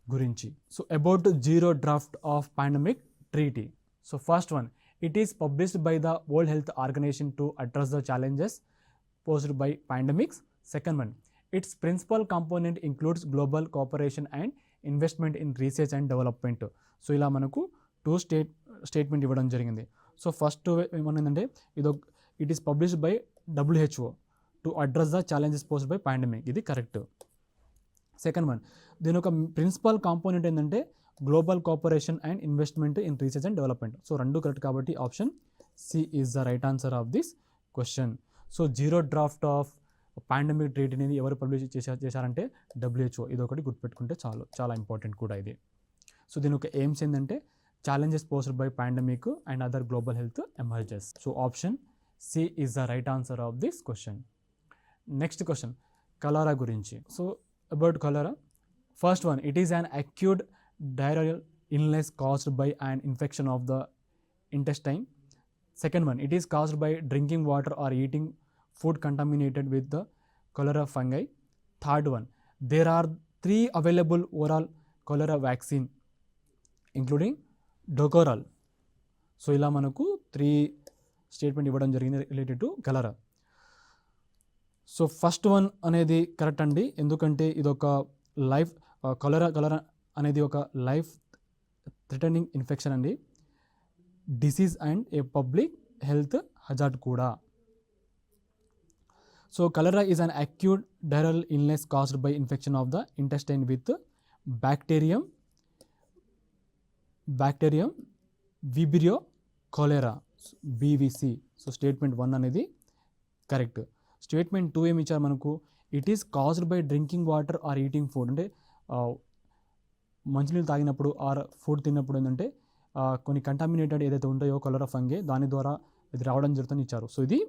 గురించి. So about zero draft of pandemic treaty. So first one, it is published by the World Health Organization to address the challenges posed by pandemics. Second one, its principal component includes global cooperation and investment in research and development. So ఇలా మనకు two statement ఇవ్వడం జరిగింది. So first ఏమన్నదంటే it is published by WHO to address the challenges posed by pandemic. ఇది correct. Second one, దీని ఒక principal component ఏంటంటే global cooperation and investment in research and development. So రెండు కరెక్ట్ కాబట్టి option C is the right answer of this question. So zero draft of pandemic ట్రీటీని ఎవరు publish చేశారంటే WHO. ఇది ఒకటి గుర్తుపెట్టుకుంటే చాలా ఇంపార్టెంట్ కూడా ఇది. సో దీని ఒక ఎయిమ్స్ ఏంటంటే challenges posed by pandemic and other global health emergencies. So option C is the right answer of this question. Next question, cholera gurinchi. So about cholera, first one, it is an acute diarrheal illness caused by an infection of the intestine. Second one, it is caused by drinking water or eating food contaminated with the cholera fungi. Third one, there are 3 available oral cholera vaccine including Dukoral. So ఇలా మనకు 3 statement ఇవ్వడం జరిగింది related to cholera. So first one అనేది correct అండి, ఎందుకంటే ఇదొక life cholera అనేది ఒక లైఫ్ థ్రెటనింగ్ ఇన్ఫెక్షన్ అండి, disease and a public health hazard కూడా. So cholera is an acute diarrhoeal illness caused by infection of the intestine with bacterium Vibrio cholerae BVC. So statement 1 అనేది correct. Statement 2 ఏమి ఇచ్చారు మనకు, it is caused by drinking water or eating food. అంటే మంచినీళ్ళు తాగినప్పుడు are food తిన్నప్పుడు ఏంటంటే కొన్ని కంటామినేటెడ్ ఏదైతే ఉంటాయో కలరా ఫంగే దాని ద్వారా ఇది రావడం జరుగుతుందని ఇచ్చారు. సో ఇది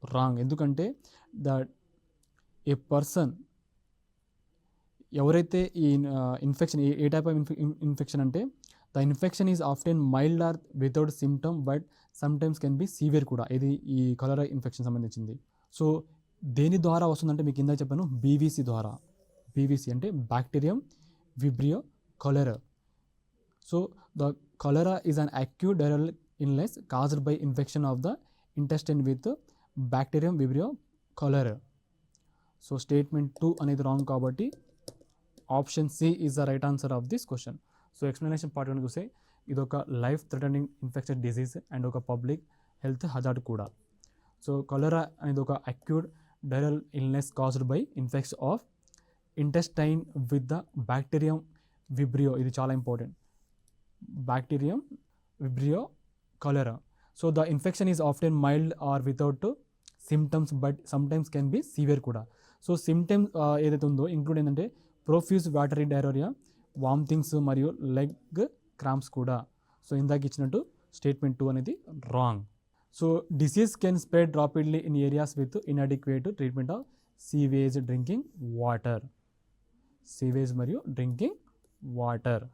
రాంగ్, ఎందుకంటే ఏ పర్సన్ ఎవరైతే ఈ ఇన్ఫెక్షన్ ఏ టైప్ ఆఫ్ ఇన్ఫెక్షన్ అంటే the infection is often mild or without symptom but sometimes can be severe కూడా. ఇది ఈ కలరా ఇన్ఫెక్షన్ సంబంధించింది. సో దేని ద్వారా వస్తుందంటే మీకు కింద చెప్పాను BVC ద్వారా. BVC అంటే bacterium Vibrio cholerae. So the cholera is an acute diarrhoeal illness caused by infection of the intestine with bacterium Vibrio cholerae. So statement 2 అనేది రాంగ్ కాబట్టి option C is the right answer of this question. So explanation part 1 చూస్తే ఇదొక life threatening infection disease and ఒక public health hazard కూడా. So cholera అనేది ఒక acute diarrhoeal illness caused by infection of intestine with the bacterium Vibrio. ఇది చాలా important, bacterium Vibrio cholerae. So the infection is often mild or without symptoms but sometimes can be severe కూడా. So symptoms ఏదైతే ఉందో include ఏంటంటే profuse watery diarrhoea, vomitings మరియు leg cramps కూడా. So ఇందాక ఇచ్చినట్టు స్టేట్మెంట్ 2 అనేది wrong. So disease can spread rapidly in areas with inadequate treatment of sewage drinking water. Sewage మరియు drinking water.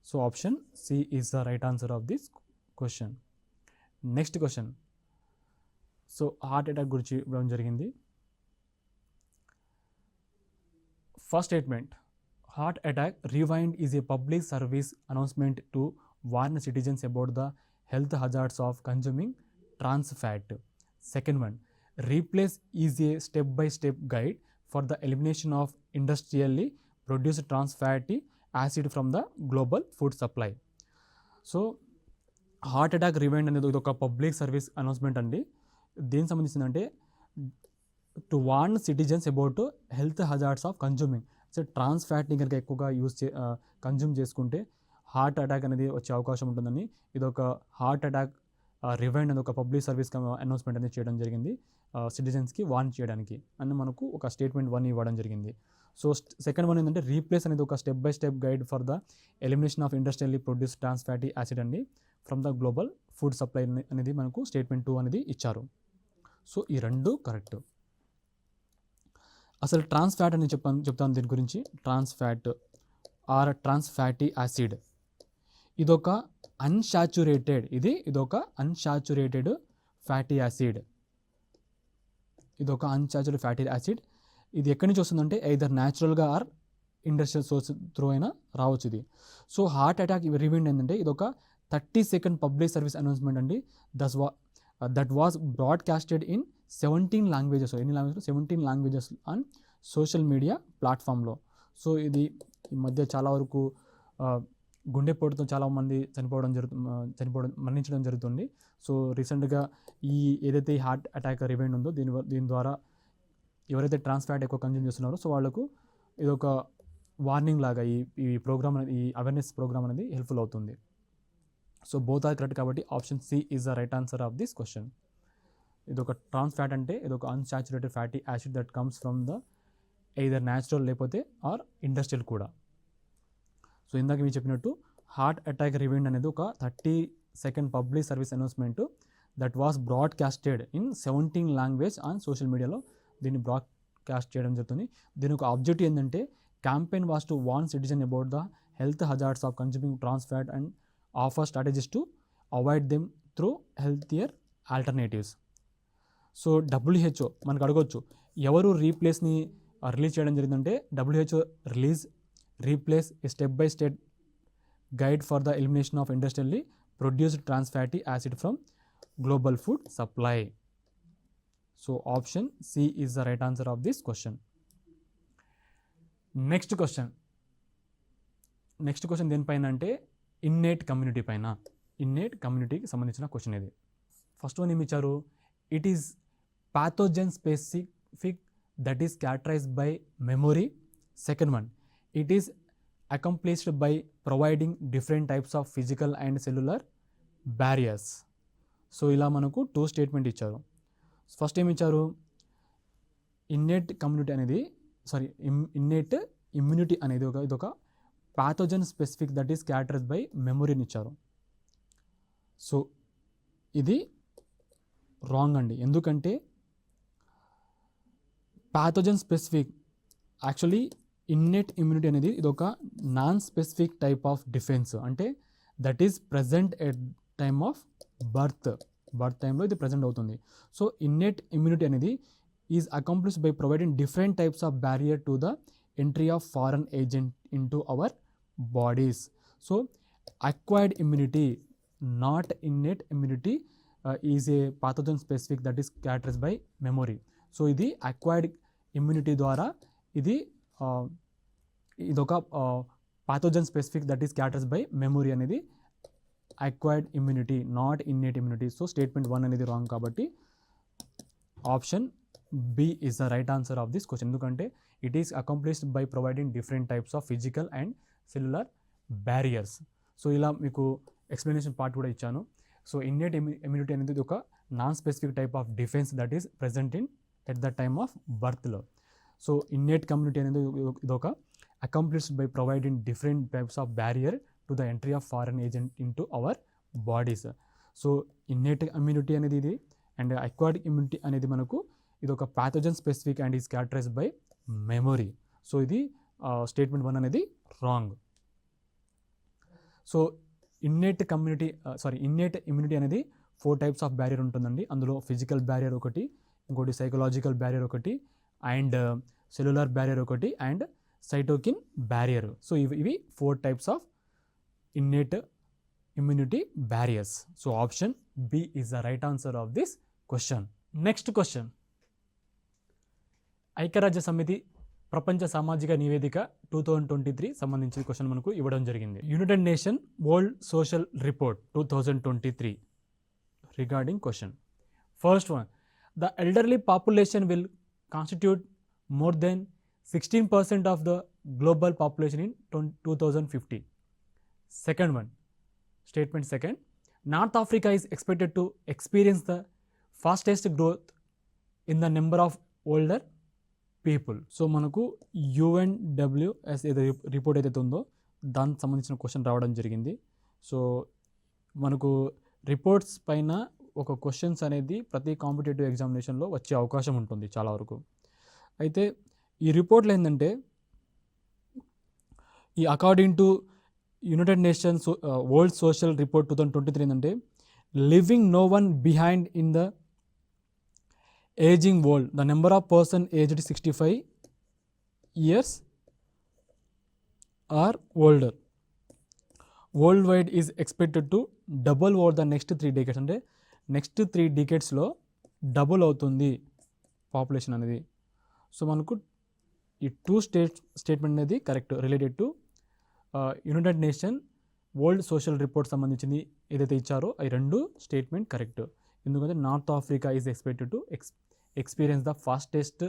So option C is the right answer of this question. Next question, so heart attack గురించి ఇవ్వడం జరిగింది. First statement, Heart attack rewind is a public service announcement to warn citizens about the health hazards of consuming trans fat. Second one, replace is a step-by-step guide for the elimination of industrially produced trans fatty acid from the global food supply. So heart attack rewind అనేది ఇది ఒక public service announcement అండి. దేనికి సంబంధించిందంటే to warn citizens about health hazards of consuming. So trans ఫ్యాట్ని కనుక ఎక్కువగా consume చేసుకుంటే హార్ట్ అటాక్ అనేది వచ్చే అవకాశం ఉంటుందని ఇది ఒక హార్ట్ అటాక్ రివైండ్ అనేది ఒక పబ్లిక్ సర్వీస్ అనౌన్స్మెంట్ అనేది చేయడం జరిగింది సిటిజన్స్కి వార్న్ చేయడానికి అని మనకు ఒక స్టేట్మెంట్ 1 ఇవ్వడం జరిగింది. సో సెకండ్ వన్ ఏంటంటే రీప్లేస్ అనేది ఒక step by step guide for the elimination of industrially produce trans fatty acid అండి from the global food supply అనేది మనకు స్టేట్మెంట్ 2 అనేది ఇచ్చారు. సో ఈ రెండు కరెక్ట్. అసలు ట్రాన్స్ ఫ్యాట్ అని చెప్తాను దీని గురించి. Trans fat or trans fatty acid ఇదొక అన్సాచురేటెడ్ ఫ్యాటీ యాసిడ్. ఇది ఎక్కడి నుంచి వస్తుందంటే ఐదర్ న్యాచురల్గా ఆర్ ఇండస్ట్రియల్ సోర్స్ త్రూ అయినా రావచ్చు ఇది. సో హార్ట్ అటాక్ రివీండ్ ఏంటంటే ఇదొక 30 సెకండ్ పబ్లిక్ సర్వీస్ అనౌన్స్మెంట్ అండి. That was broadcasted in 17 languages. ఎన్ని languages? 17 languages on social media ప్లాట్ఫామ్లో. సో ఇది ఈ మధ్య చాలా వరకు గుండెపోటుతో చాలామంది మరణించడం జరుగుతుంది. సో రీసెంట్గా ఏదైతే ఈ హార్ట్ అటాక్ రివైండ్ ఉందో దీని ద్వారా ఎవరైతే ట్రాన్స్ ఫ్యాట్ ఎక్కువ కన్జ్యూమ్ చేస్తున్నారో సో వాళ్ళకు ఇదొక వార్నింగ్ లాగా ఈ ప్రోగ్రామ్ అనేది, ఈ అవేర్నెస్ ప్రోగ్రామ్ అనేది హెల్ప్ఫుల్ అవుతుంది. సో బోత్ ఆర్ కరెక్ట్ కాబట్టి option C is the right answer of this question. ఇదొక ట్రాన్స్ ఫ్యాట్ అంటే ఇదొక unsaturated fatty acid that comes from the either natural లేకపోతే ఆర్ ఇండస్ట్రియల్ కూడా. సో ఇందాక మీరు చెప్పినట్టు హార్ట్ అటాక్ రివైండ్ అనేది ఒక 30 second public service announcement that was broadcasted in 17 language on social మీడియాలో దీన్ని బ్రాడ్కాస్ట్ చేయడం జరుగుతుంది. దీని ఒక ఆబ్జెక్టివ్ ఏంటంటే campaign was to warn citizen about the health hazards of consuming trans fat and offer strategies to avoid them through healthier alternatives. So WHO మనకు అడగొచ్చు ఎవరు రీప్లేస్ని రిలీజ్ చేయడం జరిగిందంటే WHO replace a step by step guide for the elimination of industrially produced trans fatty acid from global food supply. So option C is the right answer of this question. Next question దేనిపైన అంటే innate community పైన. Innate కమ్యూనిటీకి సంబంధించిన question ఇది. First one ఏమి ఇచ్చారు? It is pathogen specific that is characterized by memory. Second one, it is accomplished by providing different types of physical and cellular barriers. So ఇలా మనకు 2 స్టేట్మెంట్ ఇచ్చారు. First ఏమి ఇచ్చారు? ఇన్నేట్ ఇమ్యూనిటీ అనేది ఇదొక pathogen specific that is characterized by memory అని ఇచ్చారు. So ఇది రాంగ్ అండి. ఎందుకంటే pathogen specific actually innate immunity అనేది ఇదొక non specific type of defence. అంటే that is present at time of birth టైంలో ఇది ప్రజెంట్ అవుతుంది. సో ఇన్నేట్ ఇమ్యూనిటీ అనేది is accomplished by providing different types of barrier to the entry of foreign agent into our bodies. So acquired immunity not innate immunity is a pathogen specific that is characterized by memory. So ఇది అక్వైర్డ్ ఇమ్యూనిటీ ద్వారా ఇదొక pathogen specific that is characterized by memory అనేది acquired immunity not innate immunity. So statement 1 అనేది wrong కాబట్టి option B is the right answer of this question. ఎందుకంటే it is accomplished by providing different types of physical and cellular barriers. So ఇలా మీకు explanation part కూడా ఇచ్చాను. So innate immunity అనేది ఒక non specific type of defence that is present in at the time of బర్త్లో. So innate community అనేది ఇదొక accomplished by providing different types of barrier to the entry of foreign agent into our bodies. So innate immunity అనేది ఇది and acquired immunity అనేది మనకు ఇదొక pathogen specific and is characterised by memory. So ఇది statement 1 అనేది wrong. So innate immunity అనేది 4 types of barrier ఉంటుందండి. అందులో ఫిజికల్ బ్యారియర్ ఒకటి, ఇంకోటి సైకలాజికల్ బ్యారియర్ ఒకటి, అండ్ సెల్యులర్ బ్యారియర్ ఒకటి, అండ్ సైటోకిన్ బ్యారియర్. సో ఇవి 4 types of innate immunity barriers. So option B is the right answer of this question. Next question, ఐక్యరాజ్య సమితి ప్రపంచ సామాజిక నివేదిక 2023 సంబంధించిన క్వశ్చన్ మనకు ఇవ్వడం జరిగింది. United Nation World Social Report 2023 regarding question. First one, the elderly population will constitute more than 16% of the global population in 2050. Second one, statement second, north Africa is expected to experience the fastest growth in the number of older people. So మనకు UNWS ఏదైతే report ఏదైతే ఉందో దానికి సంబంధించిన question రావడం జరిగింది. So మనకు reports పైన ఒక క్వశ్చన్స్ అనేది ప్రతి కాంపిటేటివ్ ఎగ్జామినేషన్లో వచ్చే అవకాశం ఉంటుంది చాలా వరకు. అయితే ఈ రిపోర్ట్లో ఏంటంటే ఈ according to United Nations World Social Report 2023 ఏంటంటే living no one behind in the ageing world, the number of person aged 65 years or older worldwide is expected to double over the next 3 decades. అంటే next 3 decadesలో double అవుతుంది population అనేది. So మనకు ఈ statement అనేది correct related to United Nation World Social Report సంబంధించింది ఏదైతే ఇచ్చారో ఈ 2 స్టేట్మెంట్ కరెక్ట్. ఎందుకంటే north Africa is expected to experience the fastest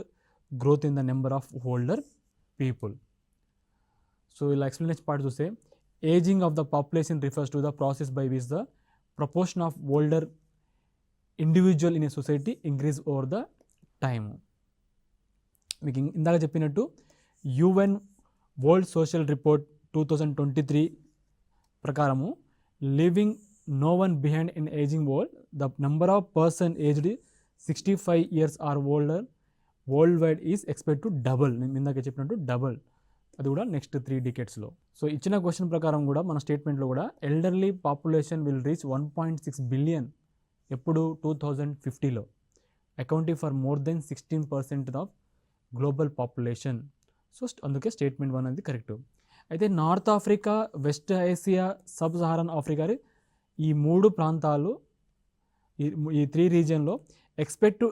growth in the number of older people. So ఇలా ఎక్స్ప్లెనేషన్ పార్ట్ చూస్తే ageing of the population refers to the process by which the proportion of older individual in a society increase over the time. మీకు ఇందాక చెప్పినట్టు UN World Social Report 2023 ప్రకారము living no one behind in ageing world, the number of person aged 65 years or older worldwide is expect to double. నేను ఇందాక చెప్పినట్టు double, అది కూడా next 3 decadesలో. సో ఇచ్చిన క్వశ్చన్ ప్రకారం కూడా మన స్టేట్మెంట్లో కూడా elderly population will reach 1.6 billion ఎప్పుడు 2050లో, accounting for more than 16% of global population. So అందుకే స్టేట్మెంట్ 1 అనేది కరెక్ట్. అయితే north Africa, west Asia, sub Saharan Africa ఈ 3 ప్రాంతాలు ఈ 3 రీజియన్లో expect to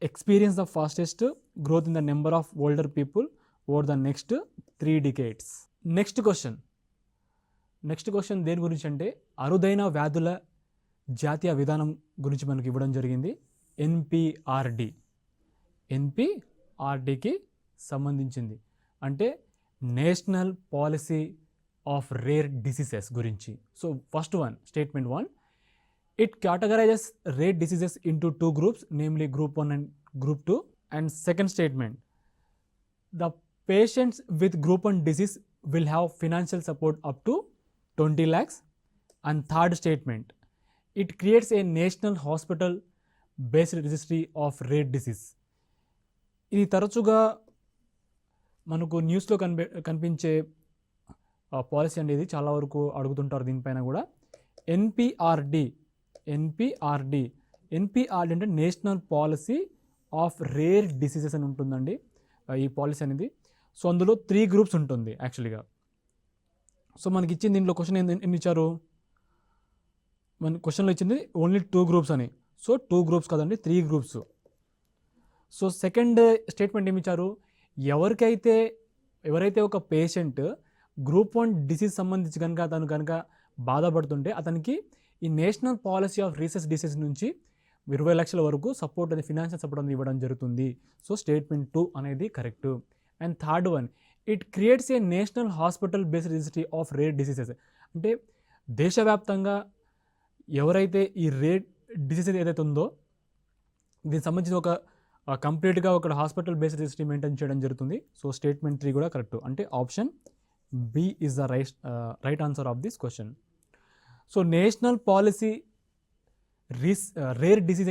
experience the fastest growth in the number of older people over the next 3 decades. Next question దేని గురించి అంటే అరుదైన వ్యాధుల జాతీయ విధానం గురించి మనకి ఇవ్వడం జరిగింది. ఎన్పిఆర్డికి సంబంధించింది, అంటే national policy of rare diseases గురించి. So first one, statement 1, it categorizes rare diseases into 2 groups, namely group 1 and group 2. And second statement, the patients with group 1 disease will have financial support up to 20 lakhs. And third statement, it creates a national hospital based registry of rare disease. ఇది తరచుగా మనకు న్యూస్లో కనిపించే policy అనేది చాలా వరకు అడుగుతుంటారు దీనిపైన కూడా. ఎన్పిఆర్డి అంటే national policy of rare diseases అని ఉంటుందండి ఈ పాలసీ అనేది. సో అందులో 3 groups ఉంటుంది యాక్చువల్గా. సో మనకి ఇచ్చింది దీంట్లో క్వశ్చన్ ఎన్ని ఇచ్చారు, మన క్వశ్చన్లో ఇచ్చింది ఓన్లీ 2 groups అని. సో 2 groups కదండి, 3 groups. సో సెకండ్ స్టేట్మెంట్ ఏమి ఇచ్చారు, ఎవరైతే ఒక పేషెంట్ గ్రూప్ 1 డిసీజ్ సంబంధించి తను కనుక బాధపడుతుంటే అతనికి ఈ national policy of research disease నుంచి 20 లక్షల వరకు సపోర్ట్ అనేది, ఫినాన్షియల్ సపోర్ట్ అనేది ఇవ్వడం జరుగుతుంది. సో స్టేట్మెంట్ 2 అనేది correct. And third one, it creates a national hospital based registry of rare diseases. అంటే దేశవ్యాప్తంగా ఎవరైతే ఈ రేర్ డిసీజ్ ఏదైతే ఉందో దీనికి సంబంధించిన ఒక కంప్లీట్గా ఒక హాస్పిటల్ బేస్డ్ రిజిస్ట్రీ మెయింటైన్ చేయడం జరుగుతుంది. సో స్టేట్మెంట్ 3 కూడా కరెక్ట్. అంటే option B is the right answer of this question. So national policy rare disease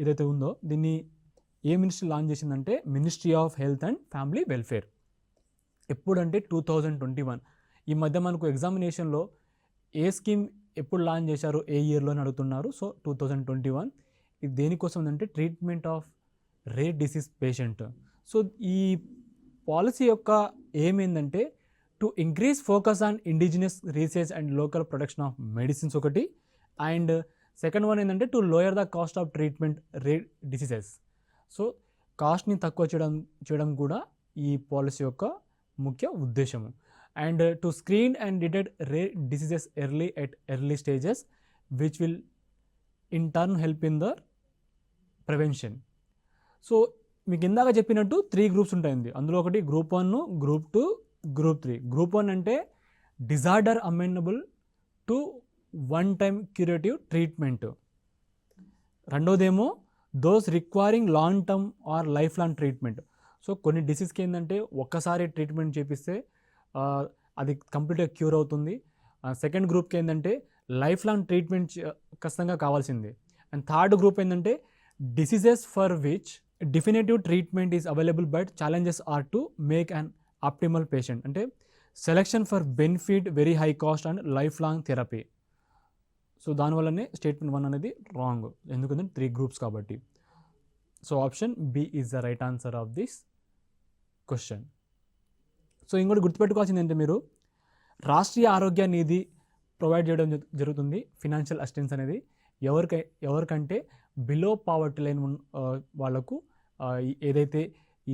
ఏదైతే ఉందో దీన్ని ఏ మినిస్ట్రీ లాంచ్ చేసిందంటే ministry of health and family welfare. ఎప్పుడంటే 2021. ఈ మధ్య మనకు ఎగ్జామినేషన్లో ఏ స్కీమ్ ఎప్పుడు లాంచ్ చేశారు, ఏ ఇయర్లో అని అడుగుతున్నారు. సో 2021. ఇది దేనికోసం అంటే treatment of rare disease patient. So ఈ పాలసీ యొక్క ఎయిమ్ ఏంటంటే to increase focus on indigenous research and local production of medicines ఒకటి. అండ్ సెకండ్ వన్ ఏంటంటే to lower the cost of treatment rare diseases. So కాస్ట్ని తక్కువ చేయడం కూడా ఈ పాలసీ యొక్క ముఖ్య ఉద్దేశము. And to screen and detect rare diseases early stages which will in turn help in the prevention. So మీకు ఇందాక చెప్పినట్టు 3 groups ఉంటాయండి. అందులో ఒకటి గ్రూప్ 1, గ్రూప్ 2, గ్రూప్ 3. గ్రూప్ 1 అంటే disorder amendable to one time curative treatment. రెండోదేమో those requiring long term or life long treatment. So కొన్ని డిసీజ్కి ఏంటంటే ఒక్కసారి ట్రీట్మెంట్ చేపిస్తే అది కంప్లీట్గా క్యూర్ అవుతుంది. సెకండ్ గ్రూప్కి ఏంటంటే లైఫ్ లాంగ్ ట్రీట్మెంట్ ఖచ్చితంగా కావాల్సిందే. అండ్ థర్డ్ గ్రూప్ ఏంటంటే diseases for which definitive treatment is available but challenges are to make an optimal patient, అంటే selection for benefit, very high cost and life long therapy. So దానివల్లనే statement 1 అనేది wrong, ఎందుకంటే 3 groups కాబట్టి. So option B is the right answer of this question. So ఇంకోటి గుర్తుపెట్టుకోవాల్సింది ఏంటంటే, మీరు రాష్ట్రీయ ఆరోగ్య నిధి provide చేయడం జరుగుతుంది ఫినాన్షియల్ అసిస్టెన్స్ అనేది ఎవరికంటే బిలో పావర్టీ లైన్ వాళ్ళకు ఏదైతే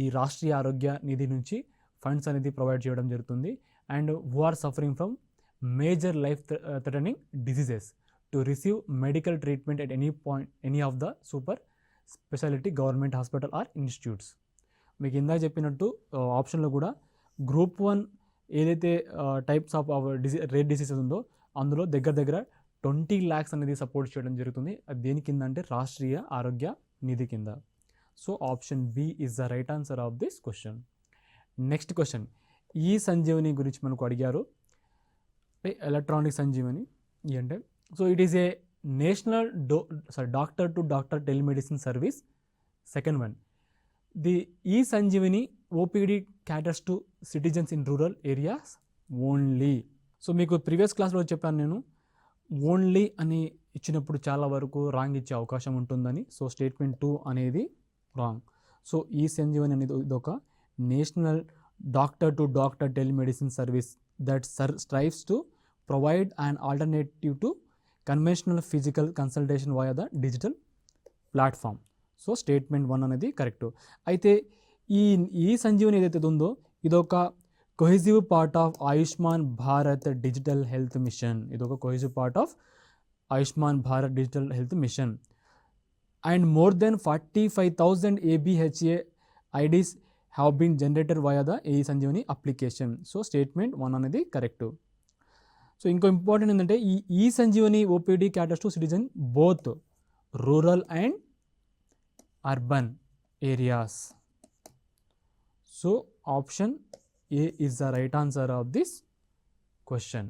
ఈ రాష్ట్రీయ ఆరోగ్య నిధి నుంచి ఫండ్స్ అనేది ప్రొవైడ్ చేయడం జరుగుతుంది. And who are suffering from major life threatening diseases to receive medical treatment at any of the super speciality government hospital or institutes. మీకు ఇందాక చెప్పినట్టు ఆప్షన్లో కూడా గ్రూప్ 1 ఏదైతే టైప్స్ ఆఫ్ రేర్ డిసీజెస్ ఉందో అందులో దగ్గర 20 lakhs అనేది సపోర్ట్ చేయడం జరుగుతుంది. అది దేని కింద అంటే రాష్ట్రీయ ఆరోగ్య నిధి కింద. So option B is the right answer of this question. Next question, ఈ సంజీవని గురించి మనకు అడిగారు. ఎలక్ట్రానిక్ సంజీవని అంటే, so it is a national doctor to doctor telemedicine service. Second one, the e Sanjeevani OPD caters to citizens in rural areas only. So మీకు previous క్లాస్లో చెప్పాను నేను, only అని ఇచ్చినప్పుడు చాలా వరకు రాంగ్ ఇచ్చే అవకాశం ఉంటుందని. సో స్టేట్మెంట్ 2 అనేది రాంగ్. సో ఈ సంజీవని అనేది ఇదొక national doctor to doctor telemedicine service that strives to provide and alternative to conventional physical consultation via the digital platform. So statement 1 అనేది కరెక్ట్. అయితే ఈ సంజీవని ఏదైతే ఉందో ఇదొక cohesive part of Ayushman Bharat digital health mission. ఇదొక cohesive part of Ayushman Bharat digital health mission. And more than 45,000 ABHA IDs have been generated via the e Sanjeevani application. So statement 1 అనేది correct. So ఇంకో important ఏంటంటే ఈ Sanjeevani OPD caters to citizen both rural and urban areas. So option A is the right answer of this question.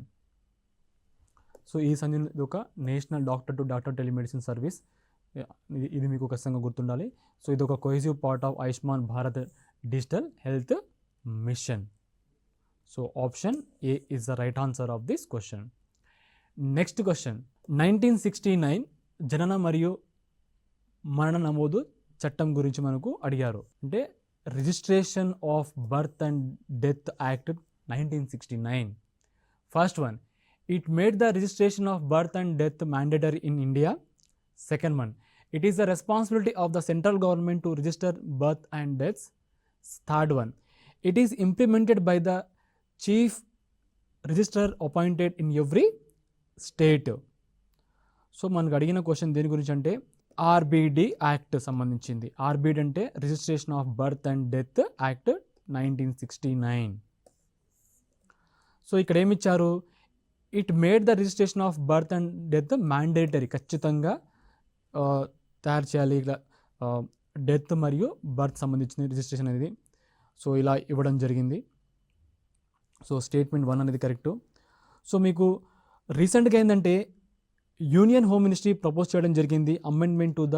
So ఈ సంజీవని ఒక national doctor to doctor telemedicine service, ఇది మీకు ఖచ్చితంగా గుర్తుండాలి. సో ఇది ఒక cohesive part of Ayushman Bharat digital health mission. So option A is the right answer of this question. Next question, 1969 జనన మరియు మరణ నమోదు చట్టం గురించి మనకు అడిగారు. అంటే registration of birth and death act 1969. First one, it made the registration of birth and death mandatory in India. Second one, it is the responsibility of the central government to register birth and deaths. Third one, it is implemented by the chief registrar appointed in every state. So మనకు అడిగిన క్వశ్చన్ దేని గురించి అంటే RBD act సంబంధించింది. RBD అంటే registration of birth and death act 1969. So ఇక్కడ ఏమిచ్చారు, it made the registration of birth and death mandatory, ఖచ్చితంగా తయారు చేయాలి ఇలా డెత్ మరియు బర్త్ సంబంధించిన రిజిస్ట్రేషన్ అనేది. సో ఇలా ఇవ్వడం జరిగింది. సో స్టేట్మెంట్ 1 అనేది కరెక్ట్. సో మీకు రీసెంట్గా ఏంటంటే యూనియన్ హోమ్ మినిస్ట్రీ ప్రపోజ్ చేయడం జరిగింది amendment to the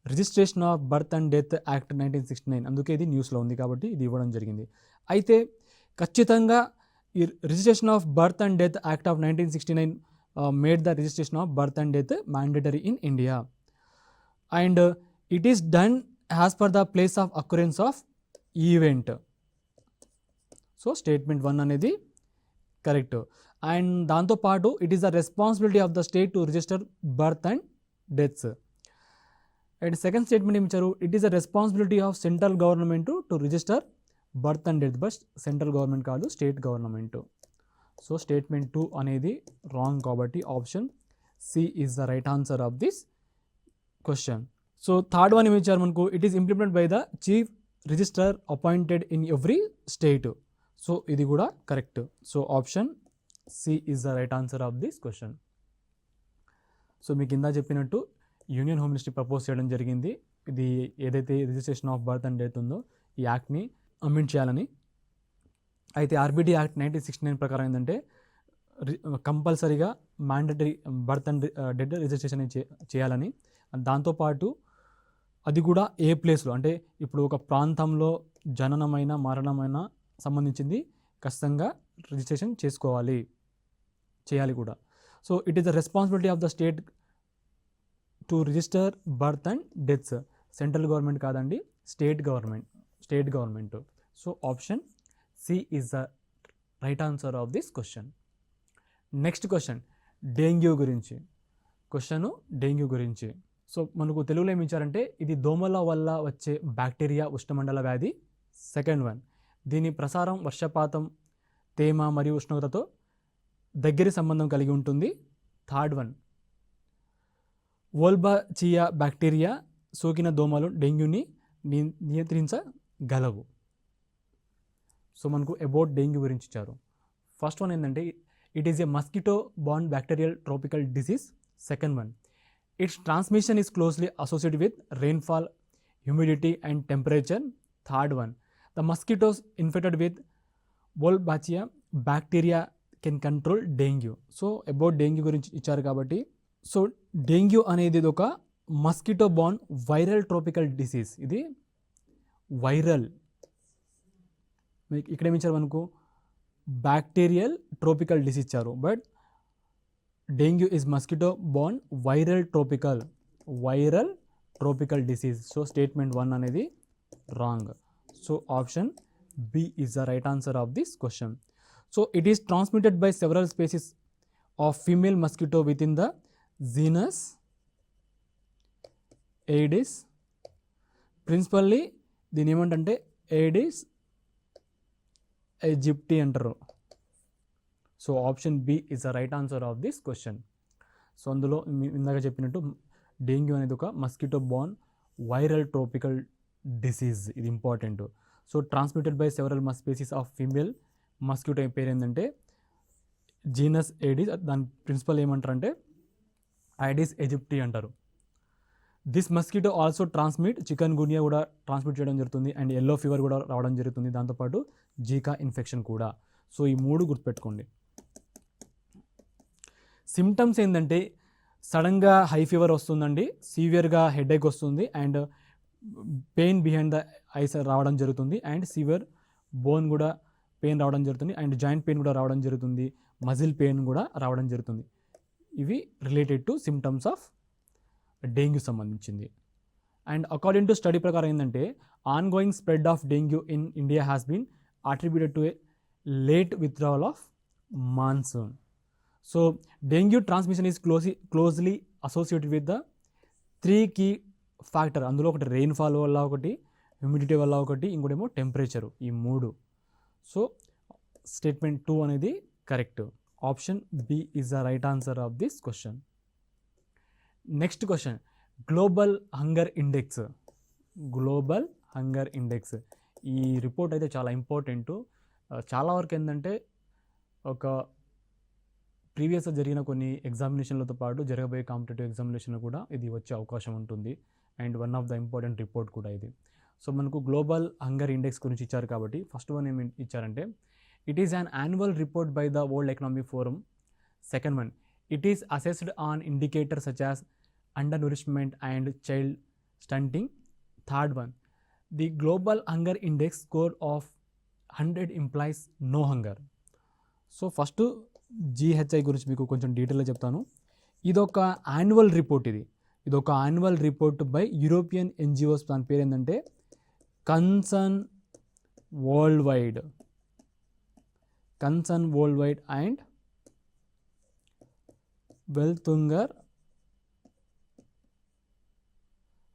registration of birth and death act 1969. అందుకే ఇది న్యూస్లో ఉంది కాబట్టి ఇది ఇవ్వడం జరిగింది. అయితే ఖచ్చితంగా ఈ registration of birth and death act of 1969 made the registration of birth and death mandatory in India and it is done as per the place of occurrence of event. So statement 1 అనేది correct. And దాంతోపాటు it is the responsibility of the state to register birth and deaths. And second statement ఏమి ఇచ్చారు, it is the responsibility of central government to register birth and death, but central government కాదు, state government. So statement 2 అనేది wrong కాబట్టి option C is the right answer of this question. So third one ఏమి ఇచ్చారు మనకు, it is implemented by the chief register appointed in every state. So ఇది కూడా correct. So option C is the right answer of this question. So మీకు కింద చెప్పినట్టు union home ministry propose చేయడం జరిగింది ఇది ఏదైతే registration of birth and death ఉందో ఈ యాక్ట్ని అమెండ్ చేయాలని. అయితే ఆర్బిడి యాక్ట్ 1969 ప్రకారం ఏంటంటే కంపల్సరీగా mandatory birth and death registration చేయాలని, దాంతోపాటు అది కూడా ఏ ప్లేస్లో అంటే ఇప్పుడు ఒక ప్రాంతంలో జననమైన మరణమైన సంబంధించింది ఖచ్చితంగా రిజిస్ట్రేషన్ చేయాలి కూడా. So it is the responsibility of the state to register birth and deaths. Central government కాదండి, state government. So option C is the right answer of this question. Next question dengue గురించి. సో మనకు తెలుగులో ఏమి ఇచ్చారంటే ఇది దోమల వల్ల వచ్చే బ్యాక్టీరియా ఉష్ణమండల వ్యాధి. సెకండ్ వన్, దీని ప్రసారం వర్షపాతం, తేమ మరియు ఉష్ణోగ్రతతో దగ్గరి సంబంధం కలిగి ఉంటుంది. థర్డ్ వన్, 𝗹𝗶𝗁 బ్యాక్టీరియా సోకిన దోమలు డెంగ్యూని నియంత్రించగలవు. సో మనకు అబౌట్ డెంగ్యూ గురించి ఇచ్చారు. ఫస్ట్ వన్ ఏంటంటే it is a mosquito borne bacterial tropical disease. Second one, its transmission is closely associated with rainfall, humidity and temperature. Third one, the mosquitoes infected with 𝗹𝗶𝗁 bacteria can control dengue. So about dengue గురించి ఇచ్చారు కాబట్టి, so dengue అనేది ఒక mosquito borne viral tropical disease. ఇది viral, ఇక్కడ ఏమి ఇచ్చారు మనకు బ్యాక్టీరియల్ ట్రోపికల్ డిసీజ్ ఇచ్చారు, but dengue is mosquito borne viral tropical disease. So statement 1 అనేది wrong. So option B is the right answer of this question. So it is transmitted by several species of female mosquito within the genus Aedes. Principally దీని ఏమంటే Aedes aegypti అంటారు. So option B is the right answer of this question. So అందులో ఇందాక చెప్పినట్టు dengue అనేది ఒక mosquito borne viral tropical disease, ఇది important. So transmitted by several species of female mosquito పేరు ఏంటంటే జీనస్ ఎయిడిస్. దాని ప్రిన్సిపల్ ఏమంటారంటే ఐడిస్ ఎజిప్టి అంటారు. This mosquito also transmit chikungunya కూడా ట్రాన్స్మిట్ చేయడం జరుగుతుంది, అండ్ ఎల్లో ఫీవర్ కూడా రావడం జరుగుతుంది, దాంతోపాటు జీకా ఇన్ఫెక్షన్ కూడా. సో ఈ 3 గుర్తుపెట్టుకోండి. సిమ్టమ్స్ ఏంటంటే సడన్గా హై ఫీవర్ వస్తుందండి, సివియర్గా హెడేక్ వస్తుంది, and pain behind the ice రావడం జరుగుతుంది, అండ్ సివియర్ బోన్ కూడా పెయిన్ రావడం జరుగుతుంది, అండ్ జాయింట్ పెయిన్ కూడా రావడం జరుగుతుంది, మజిల్ పెయిన్ కూడా రావడం జరుగుతుంది. ఇవి related to symptoms of dengue సంబంధించింది. అండ్ అకార్డింగ్ టు స్టడీ ప్రకారం ఏంటంటే ongoing spread of dengue in India has been attributed to a late withdrawal of monsoon. So dengue transmission is closely associated with the 3 key factor. అందులో ఒకటి rainfall వల్ల, ఒకటి humidity వల్ల, ఒకటి ఇంకోటేమో temperature, ఈ 3. సో స్టేట్మెంట్ 2 అనేది correct. Option B is the right answer of this question. Next question global hunger index. ఈ రిపోర్ట్ అయితే చాలా ఇంపార్టెంట్. చాలా వరకు ఏంటంటే ఒక ప్రీవియస్గా జరిగిన కొన్ని ఎగ్జామినేషన్లతో పాటు జరగబోయే కాంపిటేటివ్ ఎగ్జామినేషన్లో కూడా ఇది వచ్చే అవకాశం ఉంటుంది, and one of the important report కూడా ఇది. సో మనకు గ్లోబల్ హంగర్ ఇండెక్స్ గురించి ఇచ్చారు కాబట్టి ఫస్ట్ వన్ ఏమి ఇచ్చారంటే it is an annual report by the World Economic Forum. Second one, it is assessed on indicator such as undernourishment and child stunting. Third one, the Global hunger Index score of 100 implies no hunger. So first GHI గురించి మీకు కొంచెం డీటెయిల్గా చెప్తాను. ఇదొక annual report. ఇది ఒక annual report by European NGOs. దాని పేరు ఏంటంటే కన్సర్న్ వరల్డ్ వైడ్ అండ్ వెల్తుంగర్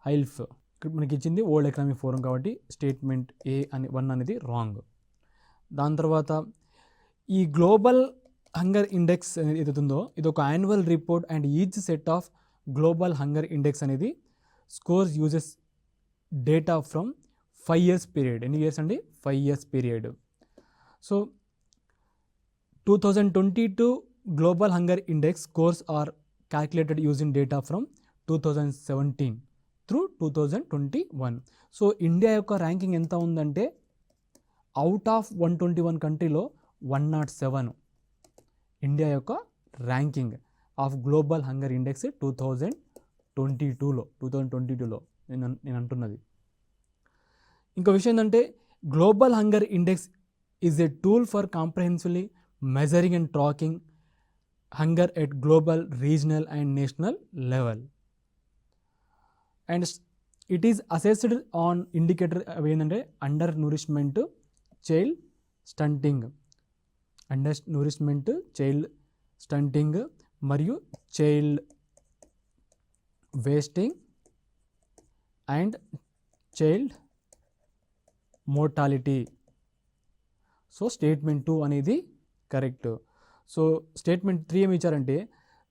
హైల్ఫ్. ఇక్కడ మనకి ఇచ్చింది వరల్డ్ ఎకనామిక్ ఫోరం కాబట్టి స్టేట్మెంట్ ఏ అని 1 అనేది రాంగ్. దాని తర్వాత ఈ గ్లోబల్ హంగర్ ఇండెక్స్ అనేది ఏదైతుందో ఇది ఒక annual report, and each set of Global hunger Index అనేది scores uses data from 5 years period. ఎన్ని ఇయర్స్ అండి? 5 years period. So 2022 Global hunger Index scores are calculated using data from 2017 through 2021. So India యొక్క ranking ఎంత ఉందంటే out of 121 కంట్రీలో 107 India యొక్క ranking. Of Global hunger Index 2022లో నేను అంటున్నది. ఇంకో విషయం ఏంటంటే Global hunger Index is a tool for comprehensively measuring and tracking hunger at global, regional and national level. And it is assessed on indicator ఏంటంటే undernourishment, child stunting, child stunting మరియు child wasting and child mortality. So statement 2 అనేది correct. So statement 3 ఏమి ఇచ్చారంటే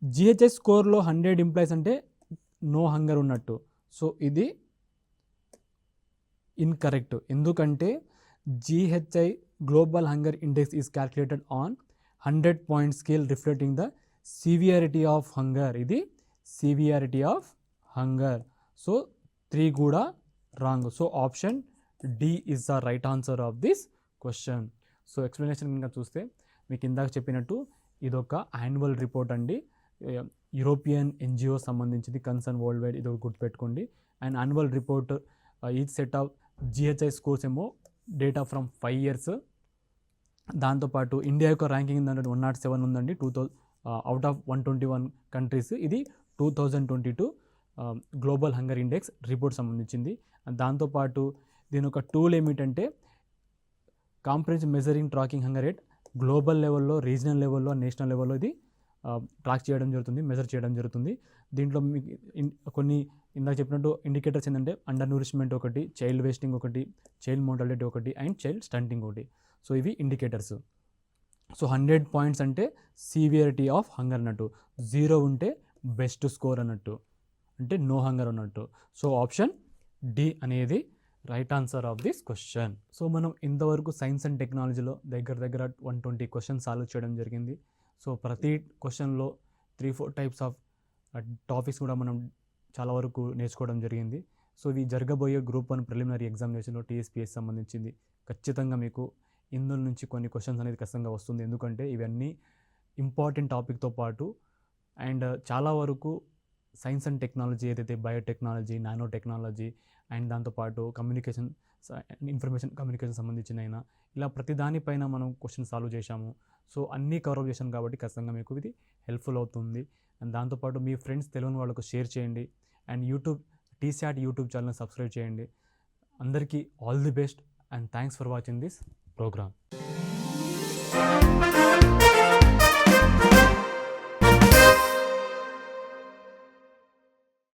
GHI స్కోర్లో 100 implies అంటే no hunger ఉన్నట్టు. So ఇది incorrect. ఎందుకంటే GHI Global hunger Index is calculated on 100-point scale reflecting the severity of hunger. ఇది సివియారిటీ ఆఫ్ హంగర్. సో 3 కూడా wrong. So option D is the right answer of this question. So explanation కనుక చూస్తే మీకు ఇందాక చెప్పినట్టు ఇదొక annual report అండి, European NGO సంబంధించింది, కన్సర్న్ వరల్డ్ వైడ్, ఇది గుర్తుపెట్టుకోండి. And annual report each set of GHI scores ఏమో డేటా ఫ్రమ్ 5 years. దాంతోపాటు ఇండియా యొక్క ర్యాంకింగ్ ఏంటంటే 107 ఉందండి, అవుట్ ఆఫ్ 121 కంట్రీస్. ఇది 2022 గ్లోబల్ హంగర్ ఇండెక్స్ రిపోర్ట్ సంబంధించింది. దాంతోపాటు దీని ఒక టూల్ ఏమిటంటే comprehensive measuring tracking hunger rate global లెవెల్లో, రీజనల్ లెవెల్లో, నేషనల్ లెవెల్లో ఇది ట్రాక్ చేయడం జరుగుతుంది, మెజర్ చేయడం జరుగుతుంది. దీంట్లో మీకు కొన్ని ఇందాక చెప్పినట్టు ఇండికేటర్స్ ఏంటంటే అండర్ నూరిష్మెంట్ ఒకటి, చైల్డ్ వేస్టింగ్ ఒకటి, చైల్డ్ మోర్టాలిటీ ఒకటి అండ్ చైల్డ్ స్టంటింగ్ ఒకటి. సో ఇవి ఇండికేటర్స్. సో 100 points అంటే సివియరిటీ ఆఫ్ హంగర్ అన్నట్టు, 0 ఉంటే బెస్ట్ స్కోర్ అన్నట్టు, అంటే నో హంగర్ అన్నట్టు. సో ఆప్షన్ డి అనేది right answer of this question. So మనం ఇంతవరకు సైన్స్ అండ్ టెక్నాలజీలో దగ్గర 120 క్వశ్చన్స్ సాల్వ్ చేయడం జరిగింది. సో ప్రతి క్వశ్చన్లో 3-4 types ఆఫ్ టాపిక్స్ కూడా మనం చాలా వరకు నేర్చుకోవడం జరిగింది. సో ఇవి జరగబోయే గ్రూప్ 1 ప్రిలిమినరీ ఎగ్జామినేషన్లో TSPSC సంబంధించింది. ఖచ్చితంగా మీకు ఇందులో నుంచి కొన్ని క్వశ్చన్స్ అనేది ఖచ్చితంగా వస్తుంది. ఎందుకంటే ఇవన్నీ ఇంపార్టెంట్ టాపిక్తో పాటు అండ్ చాలా వరకు సైన్స్ అండ్ టెక్నాలజీ, ఏదైతే బయోటెక్నాలజీ, నానో టెక్నాలజీ అండ్ దాంతోపాటు కమ్యూనికేషన్, ఇన్ఫర్మేషన్ కమ్యూనికేషన్ సంబంధించిన అయినా ఇలా ప్రతి దానిపైన మనం క్వశ్చన్ సాల్వ్ చేశాము. సో అన్నీ కవర్ చేశాను కాబట్టి ఖచ్చితంగా మీకు ఇది హెల్ప్ఫుల్ అవుతుంది. అండ్ దాంతోపాటు మీ ఫ్రెండ్స్ తెలియని వాళ్ళకు షేర్ చేయండి. And TSAT YouTube channel subscribe చేయండి. అందరికీ all the best and thanks for watching this programme.